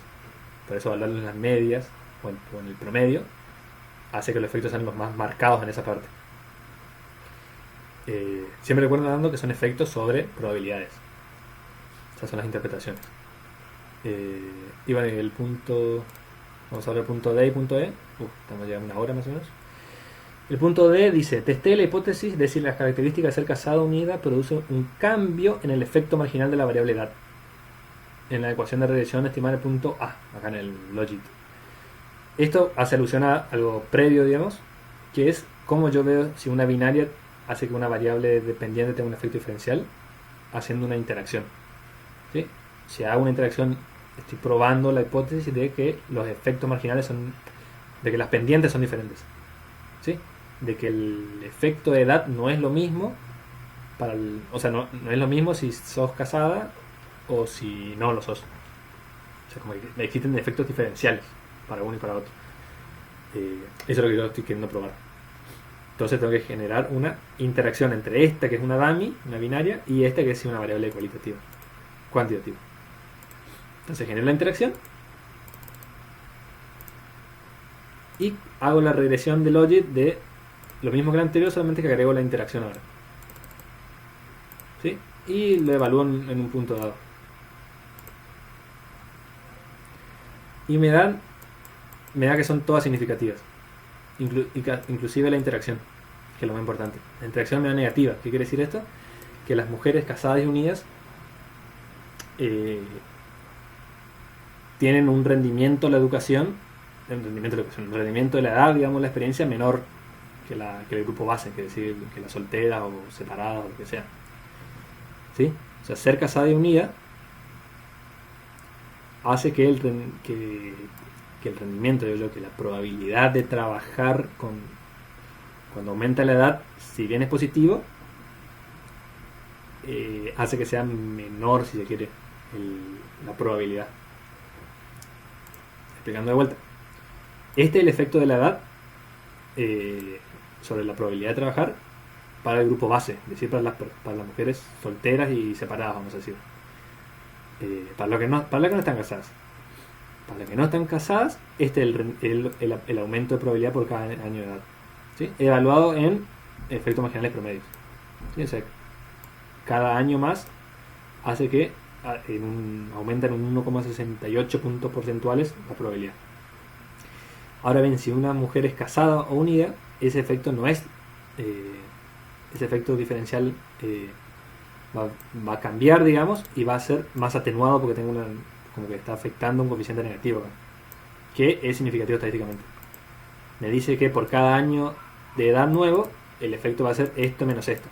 S1: Por eso evaluarlo en las medias o en el promedio hace que los efectos sean los más marcados en esa parte. Siempre recuerdo dando que son efectos sobre probabilidades. Esas son las interpretaciones. Y bueno, el punto... Vamos a ver el punto D y punto E. Estamos ya en una hora más o menos. El punto D dice: testé la hipótesis de si las características de ser casada o unida producen un cambio en el efecto marginal de la variable edad. En la ecuación de regresión estimar el punto A, acá en el logit. Esto hace alusión a algo previo, digamos, que es cómo yo veo si una binaria hace que una variable dependiente tenga un efecto diferencial haciendo una interacción. ¿Sí? Si hago una interacción, estoy probando la hipótesis de que los efectos marginales son, de que las pendientes son diferentes. ¿Sí? De que el efecto de edad no es lo mismo para o sea, no es lo mismo si sos casada o si no lo sos. O sea, como que existen efectos diferenciales para uno y para otro. Eso es lo que yo estoy queriendo probar. Entonces tengo que generar una interacción entre esta, que es una dummy, una binaria, y esta, que es una variable cualitativa, cuantitativa. Entonces genero la interacción y hago la regresión de logit de lo mismo que la anterior, solamente que agrego la interacción ahora. ¿Sí? Y lo evalúo en un punto dado. Y me da que son todas significativas, inclusive la interacción, que es lo más importante. La interacción me da negativa. ¿Qué quiere decir esto? Que las mujeres casadas y unidas tienen un rendimiento de la educación, un rendimiento de la edad, digamos, la experiencia menor que el grupo base, que decir que las solteras o separadas o lo que sea. ¿Sí? O sea, ser casada y unida hace que el rendimiento, que la probabilidad de trabajar cuando aumenta la edad, si bien es positivo, hace que sea menor, si se quiere, la probabilidad. Explicando de vuelta. Este es el efecto de la edad sobre la probabilidad de trabajar para el grupo base, es decir, para las mujeres solteras y separadas, vamos a decir. Para las que no están casadas. Para las que no están casadas, este es el aumento de probabilidad por cada año de edad. ¿Sí? Evaluado en efectos marginales promedios. ¿Sí? O sea, cada año más hace que aumenta en un 1,68 puntos porcentuales la probabilidad. Ahora bien, si una mujer es casada o unida, ese efecto no es, ese efecto diferencial va a cambiar, digamos, y va a ser más atenuado porque tengo como que está afectando un coeficiente negativo, que es significativo estadísticamente. Me dice que por cada año de edad nuevo, el efecto va a ser esto menos esto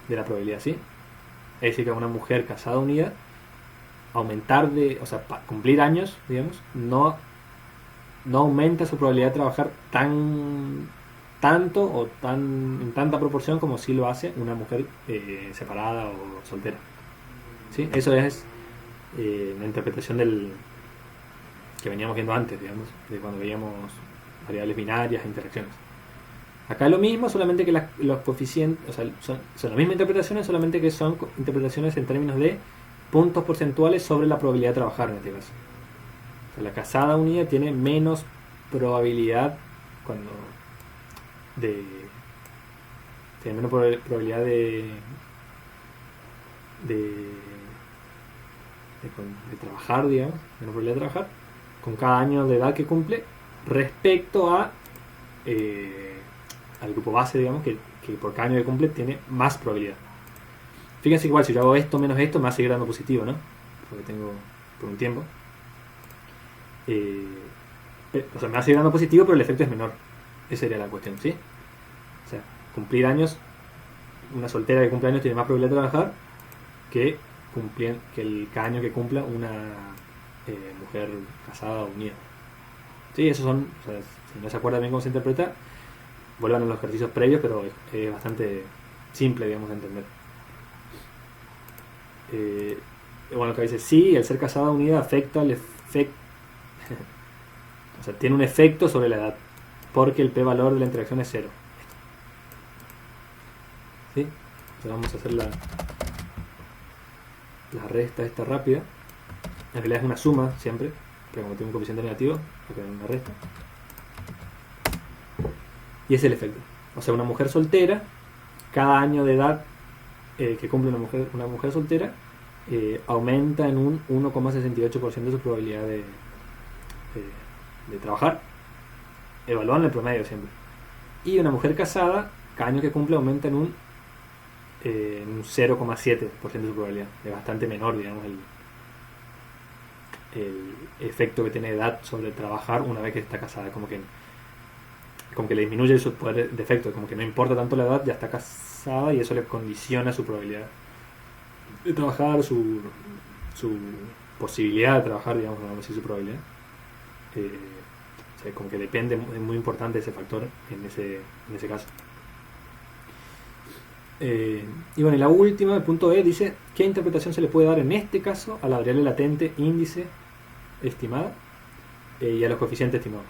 S1: de la probabilidad, ¿sí? Es decir, que una mujer casada o unida, aumentar para cumplir años, digamos, no aumenta su probabilidad de trabajar tanto o en tanta proporción como si lo hace una mujer separada o soltera. ¿Sí? Eso es la interpretación que veníamos viendo antes, digamos, de cuando veíamos variables binarias e interacciones. Acá es lo mismo, solamente que los coeficientes, o sea, son las mismas interpretaciones, solamente que son interpretaciones en términos de puntos porcentuales sobre la probabilidad de trabajar en este caso. O sea, la casada unida tiene menos probabilidad tiene menos probabilidad de trabajar, digamos, menos probabilidad de trabajar con cada año de edad que cumple respecto al grupo base, digamos, que por cada año que cumple tiene más probabilidad. Fíjense que igual si yo hago esto menos esto me va a seguir dando positivo, ¿no? Porque tengo por un tiempo. O sea, me va a seguir dando positivo, pero el efecto es menor. Esa sería la cuestión, ¿sí? O sea, cumplir años, una soltera que cumple años tiene más probabilidad de trabajar que cada año que cumpla una mujer casada o unida. Sí, esos son, o sea, si no se acuerdan bien cómo se interpreta, vuelvan a los ejercicios previos, pero es bastante simple, digamos, de entender. Bueno, acá dice, sí, el ser casada o unida afecta el efecto, o sea, tiene un efecto sobre la edad, porque el p-valor de la interacción es 0. ¿Sí? Entonces vamos a hacer la resta esta rápida. En realidad es una suma siempre, pero como tiene un coeficiente negativo, acá hay una resta. Y es el efecto. O sea, una mujer soltera, cada año de edad que cumple una mujer soltera, aumenta en un 1,68% su probabilidad de trabajar. Evalúan el promedio siempre. Y una mujer casada, cada año que cumple aumenta en un 0,7% de su probabilidad. Es bastante menor, digamos, el efecto que tiene edad sobre trabajar una vez que está casada. Como que le disminuye su poder de efecto, como que no importa tanto la edad, ya está casada y eso le condiciona su probabilidad de trabajar, su posibilidad de trabajar, digamos, no sé, su probabilidad. O sea, como que depende, es muy importante ese factor en ese caso. Y bueno, y la última, el punto E, dice: ¿qué interpretación se le puede dar en este caso a la variable latente índice estimada y a los coeficientes estimados?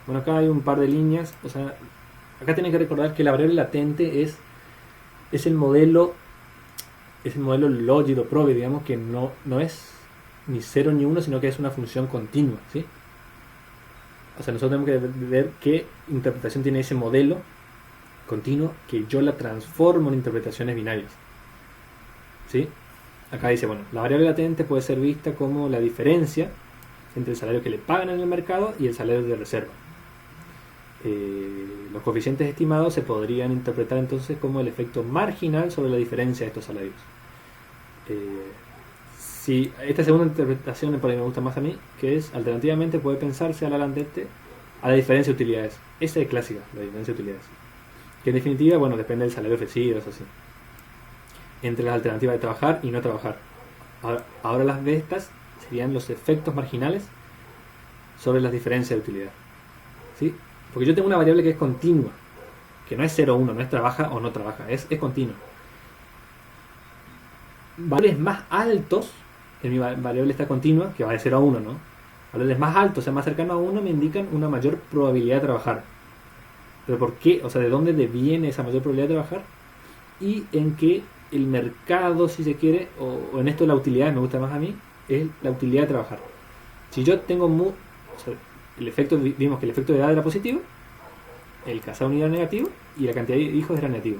S1: Bueno, acá hay un par de líneas. O sea, acá tienen que recordar que la variable latente es el modelo lógico probe, digamos, que no es ni 0 ni 1, sino que es una función continua, ¿sí? O sea, nosotros tenemos que ver qué interpretación tiene ese modelo continuo, que yo la transformo en interpretaciones binarias, ¿sí? Acá dice, bueno, la variable latente puede ser vista como la diferencia entre el salario que le pagan en el mercado y el salario de reserva. Los coeficientes estimados se podrían interpretar entonces como el efecto marginal sobre la diferencia de estos salarios. Si esta segunda interpretación por ahí me gusta más a mí, que es: alternativamente puede pensarse a la latente a la diferencia de utilidades. Esa es clásica, la diferencia de utilidades, que en definitiva, bueno, depende del salario ofrecido, eso sí, entre las alternativas de trabajar y no trabajar. Ahora las de estas serían los efectos marginales sobre las diferencias de utilidad, ¿sí? Porque yo tengo una variable que es continua, que no es 0 o 1, no es trabaja o no trabaja, es continua. Valores más altos en mi variable está continua, que va de 0 a 1, ¿no? Valores más altos, o sea, más cercanos a 1, me indican una mayor probabilidad de trabajar. ¿Pero por qué? O sea, ¿de dónde viene esa mayor probabilidad de trabajar? Y en que el mercado, si se quiere, o en esto de la utilidad, me gusta más a mí, es la utilidad de trabajar. Si yo tengo o sea, vimos que el efecto de edad era positivo, el casado unido era negativo y la cantidad de hijos era negativo.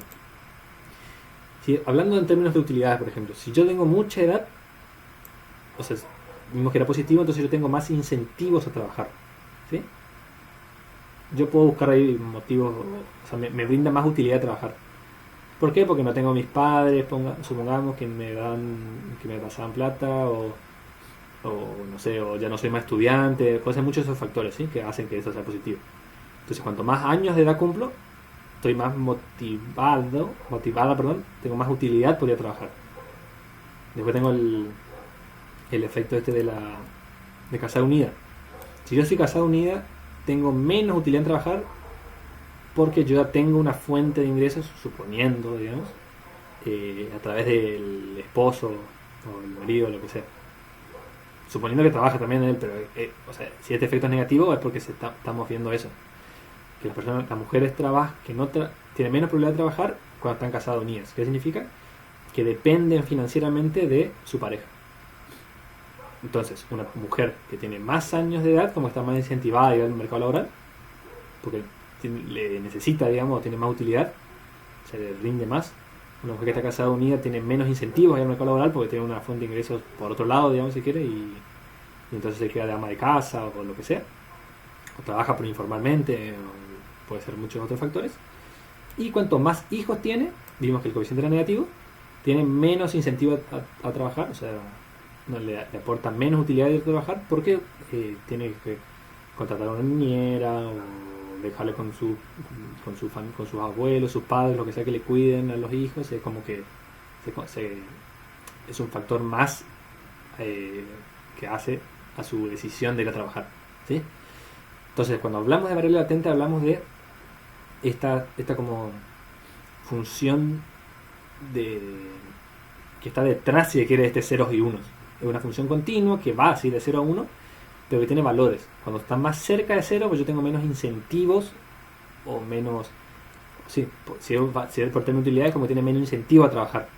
S1: Si, hablando en términos de utilidades, por ejemplo, si yo tengo mucha edad, o sea, vimos que era positivo, entonces yo tengo más incentivos a trabajar, ¿sí? Yo puedo buscar ahí motivos, o sea, me brinda más utilidad de trabajar. ¿Por qué? Porque no tengo a mis padres, supongamos, que me pasaban plata, o no sé, o ya no soy más estudiante. Pueden ser muchos esos factores, ¿sí?, que hacen que eso sea positivo. Entonces, cuanto más años de edad cumplo, estoy más motivada, tengo más utilidad por ir a trabajar. Después tengo el efecto este de casada unida. Si yo soy casada unida, tengo menos utilidad en trabajar porque yo ya tengo una fuente de ingresos, suponiendo, digamos, a través del esposo o el marido, lo que sea. Suponiendo que trabaja también él, pero o sea, si este efecto es negativo es porque estamos viendo eso, que las mujeres tienen menos probabilidad de trabajar cuando están casadas unidas. ¿Qué significa? Que dependen financieramente de su pareja. Entonces, una mujer que tiene más años de edad, como está más incentivada a ir al mercado laboral, porque le necesita, digamos, tiene más utilidad, se le rinde más. Una mujer que está casada unida tiene menos incentivos a ir al mercado laboral porque tiene una fuente de ingresos por otro lado, digamos, si quiere, y entonces se queda de ama de casa o lo que sea, o trabaja por informalmente, o puede ser muchos otros factores. Y cuanto más hijos tiene, vimos que el coeficiente era negativo, tiene menos incentivo a trabajar, o sea, no le aporta menos utilidad de trabajar porque tiene que contratar a una niñera o dejarle con sus abuelos, sus padres, lo que sea, que le cuiden a los hijos. Es como que es un factor más que hace a su decisión de ir a trabajar, ¿sí? Entonces, cuando hablamos de variable latente, hablamos de esta como función que está detrás, si se quiere, de este ceros y unos. Es una función continua que va así de 0 a 1, pero que tiene valores. Cuando está más cerca de 0, pues yo tengo menos incentivos o menos... Sí, si es por término de utilidades, como tiene menos incentivo a trabajar.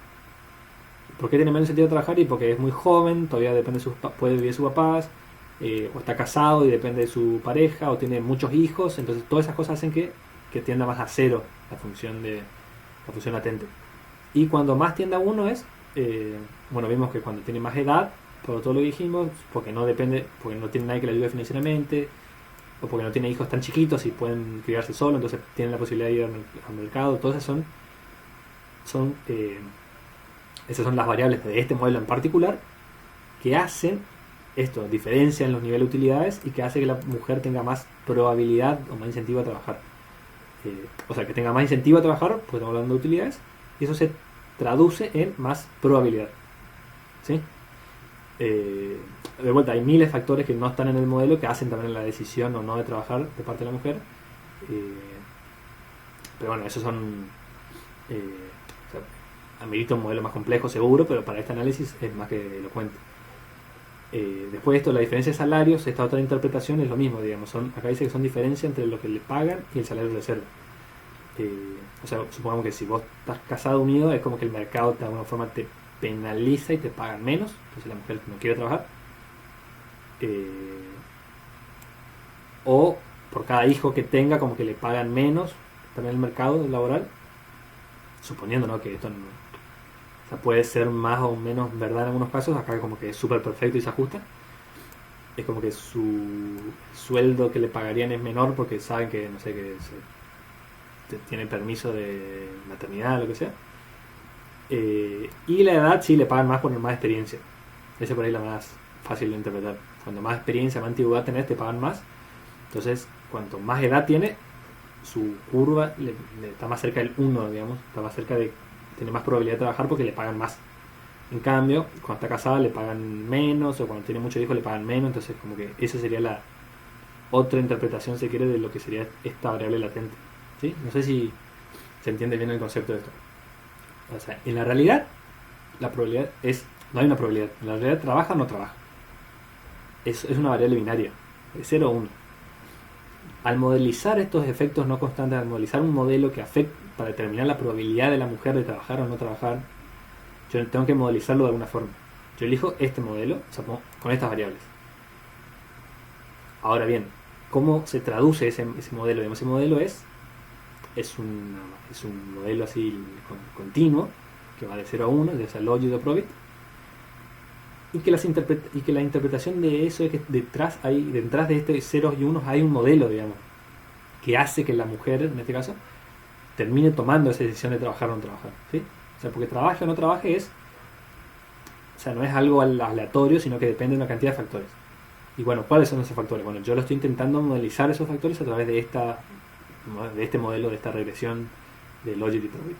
S1: ¿Por qué tiene menos incentivo a trabajar? Y porque es muy joven, todavía depende puede vivir de sus papás, o está casado y depende de su pareja, o tiene muchos hijos. Entonces todas esas cosas hacen que tienda más a 0 la función latente. Y cuando más tienda a 1 es bueno, vimos que cuando tiene más edad, por todo lo que dijimos, porque no tiene nadie que le ayude financieramente, o porque no tiene hijos tan chiquitos y pueden criarse solo, entonces tienen la posibilidad de ir al mercado. Todas esas son las variables de este modelo en particular que hacen esto, diferencian los niveles de utilidades y que hace que la mujer tenga más probabilidad o más incentivo a trabajar. O sea, que tenga más incentivo a trabajar, pues estamos hablando de utilidades, y eso se traduce en más probabilidad. ¿Sí? De vuelta, hay miles de factores que no están en el modelo que hacen también la decisión o no de trabajar de parte de la mujer. Pero bueno, esos son... o sea, amerita un modelo más complejo seguro, pero para este análisis es más que elocuente. Después de esto, la diferencia de salarios, esta otra interpretación es lo mismo, digamos. Acá dice que son diferencias entre lo que le pagan y el salario de reserva. O sea, supongamos que si vos estás casado unido, es como que el mercado de alguna forma te penaliza y te pagan menos, entonces la mujer no quiere trabajar. O por cada hijo que tenga, como que le pagan menos también el mercado laboral, suponiendo, ¿no?, que esto no, o sea, puede ser más o menos verdad en algunos casos. Acá como que es súper perfecto y se ajusta. Es como que su sueldo que le pagarían es menor porque saben que, no sé, tiene permiso de maternidad o lo que sea. Y la edad sí le pagan más por más experiencia. Esa por ahí la más fácil de interpretar. Cuando más experiencia, más antigüedad tenés, te pagan más. Entonces, cuanto más edad tiene, su curva está más cerca del 1, digamos. Está más cerca de... Tiene más probabilidad de trabajar porque le pagan más. En cambio, cuando está casada le pagan menos, o cuando tiene muchos hijos le pagan menos. Entonces, como que esa sería la otra interpretación, se quiere, de lo que sería esta variable latente. ¿Sí? No sé si se entiende bien el concepto de esto. O sea, en la realidad, la probabilidad no hay una probabilidad. En la realidad, trabaja o no trabaja. Es una variable binaria, de 0 o 1. Al modelizar estos efectos no constantes, al modelizar un modelo que afecta para determinar la probabilidad de la mujer de trabajar o no trabajar, yo tengo que modelizarlo de alguna forma. Yo elijo este modelo, o sea, con estas variables. Ahora bien, ¿cómo se traduce ese modelo? Ese modelo es un modelo así continuo, que va de 0 a 1, de esa logic de Probit, y que la interpretación de eso es que detrás de este 0 y 1 hay un modelo, digamos, que hace que la mujer, en este caso, termine tomando esa decisión de trabajar o no trabajar, ¿sí? O sea, porque trabaje o no trabaje o sea, no es algo aleatorio, sino que depende de una cantidad de factores. Y bueno, ¿cuáles son esos factores? Bueno, yo lo estoy intentando modelizar esos factores a través de este modelo, de esta regresión de Logic y Probit.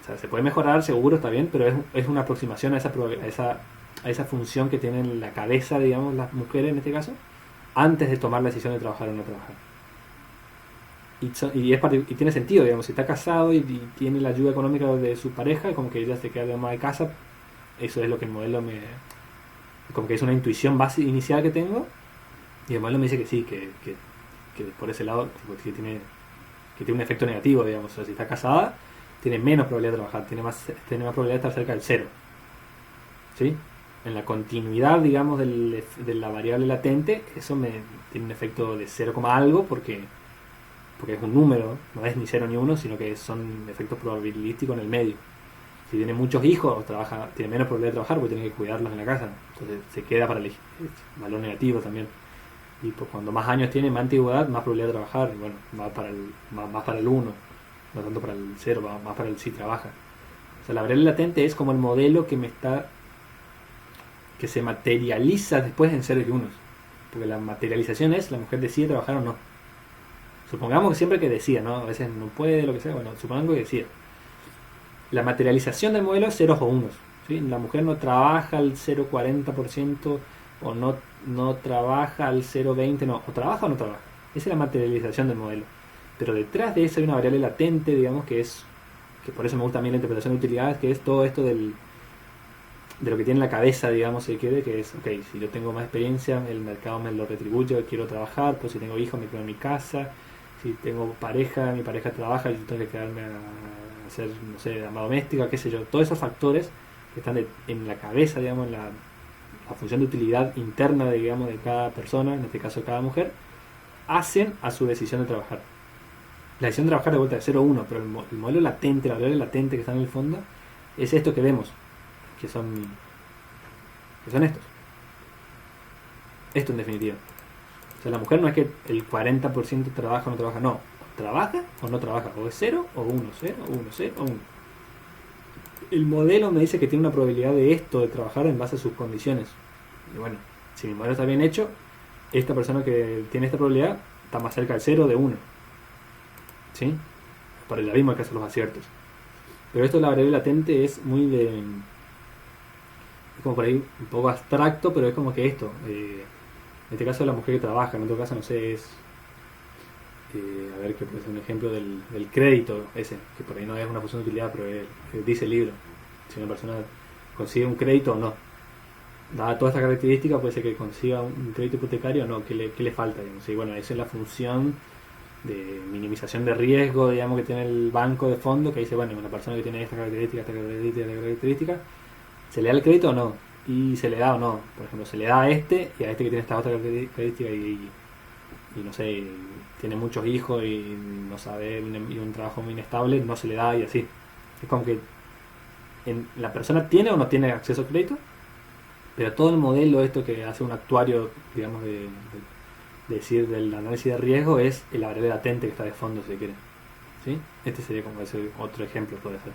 S1: O sea, se puede mejorar, seguro, está bien, pero es una aproximación a esa función que tienen en la cabeza, digamos, las mujeres en este caso, antes de tomar la decisión de trabajar o no trabajar. Y tiene sentido, digamos, si está casado y tiene la ayuda económica de su pareja, como que ella se queda de ama de casa. Eso es lo que el modelo como que es una intuición base inicial que tengo, y el modelo me dice que sí, que por ese lado, tipo, que tiene un efecto negativo, digamos. O sea, si está casada, tiene menos probabilidad de trabajar, tiene más probabilidad de estar cerca del 0, ¿sí? En la continuidad, digamos, de la variable latente, eso tiene un efecto de 0, algo, porque es un número, no es ni 0 ni 1, sino que son efectos probabilísticos en el medio. Si tiene muchos hijos, tiene menos probabilidad de trabajar porque tiene que cuidarlos en la casa, entonces se queda para el valor negativo también. Y pues cuando más años tiene, más antigüedad, más probabilidad de trabajar, y bueno, más para el 1, no tanto para el 0, más para el sí trabaja. O sea, la variable latente es como el modelo que se materializa después en 0 y 1, porque la materialización es la mujer decide trabajar o no. Supongamos que siempre que decida, ¿no? A veces no puede, lo que sea, bueno, supongamos que decida. La materialización del modelo es 0 o 1, ¿sí? La mujer no trabaja al 0,40% o no trabaja al 0,20%, no, o trabaja o no trabaja. Esa es la materialización del modelo. Pero detrás de eso hay una variable latente, digamos, que por eso me gusta a mí la interpretación de utilidades, que es todo esto de lo que tiene en la cabeza, digamos, si quiere, que es, ok, si yo tengo más experiencia, el mercado me lo retribuye, quiero trabajar, pues si tengo hijos me quedo en mi casa, si tengo pareja, mi pareja trabaja, yo tengo que quedarme a hacer, no sé, ama doméstica, qué sé yo. Todos esos factores que están en la cabeza, digamos, en la función de utilidad interna, digamos, de cada persona, en este caso de cada mujer, hacen a su decisión de trabajar. La decisión de trabajar de vuelta de 0 a 1, pero el modelo latente, la variable latente que está en el fondo, es esto que vemos, que son estos. Esto en definitiva. O sea, la mujer no es que el 40% trabaja o no trabaja, no. Trabaja o no trabaja, o es 0 o 1, 0 o 1, 0 o 1. El modelo me dice que tiene una probabilidad de esto, de trabajar en base a sus condiciones. Y bueno, si mi modelo está bien hecho, esta persona que tiene esta probabilidad está más cerca del 0 de 1. ¿Sí? Para el abismo hay que hacer los aciertos. Pero esto de la variable latente es muy de... Es como por ahí un poco abstracto, pero es como que esto. En este caso la mujer que trabaja, en otro caso no sé, es... a ver, que puede ser un ejemplo del crédito ese, que por ahí no es una función de utilidad, pero dice el libro. Si una persona consigue un crédito o no. Dada toda esta característica, puede ser que consiga un crédito hipotecario o no, ¿qué le falta? Digamos. Y bueno, esa es la función de minimización de riesgo, digamos, que tiene el banco de fondo, que dice, bueno, una persona que tiene esta característica, esta característica, esta característica, ¿se le da el crédito o no? Y se le da o no. Por ejemplo, se le da a este y a este que tiene esta otra característica y no sé, tiene muchos hijos y no sabe, y un trabajo muy inestable, no se le da y así. Es como que la persona tiene o no tiene acceso al crédito, pero todo el modelo esto que hace un actuario, digamos, de decir del análisis de riesgo es la variable latente que está de fondo, si se quiere. ¿Sí? Este sería como ese otro ejemplo, puede ser.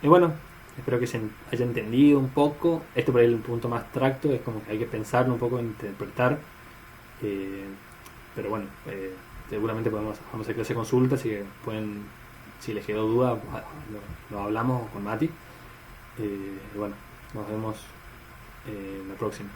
S1: Y bueno, espero que se haya entendido un poco. Esto por ahí el punto más abstracto, es como que hay que pensarlo un poco, interpretar. Pero bueno, seguramente vamos a hacer clase de consulta, así que pueden, si les quedó duda, lo hablamos con Mati. Bueno, nos vemos la próxima.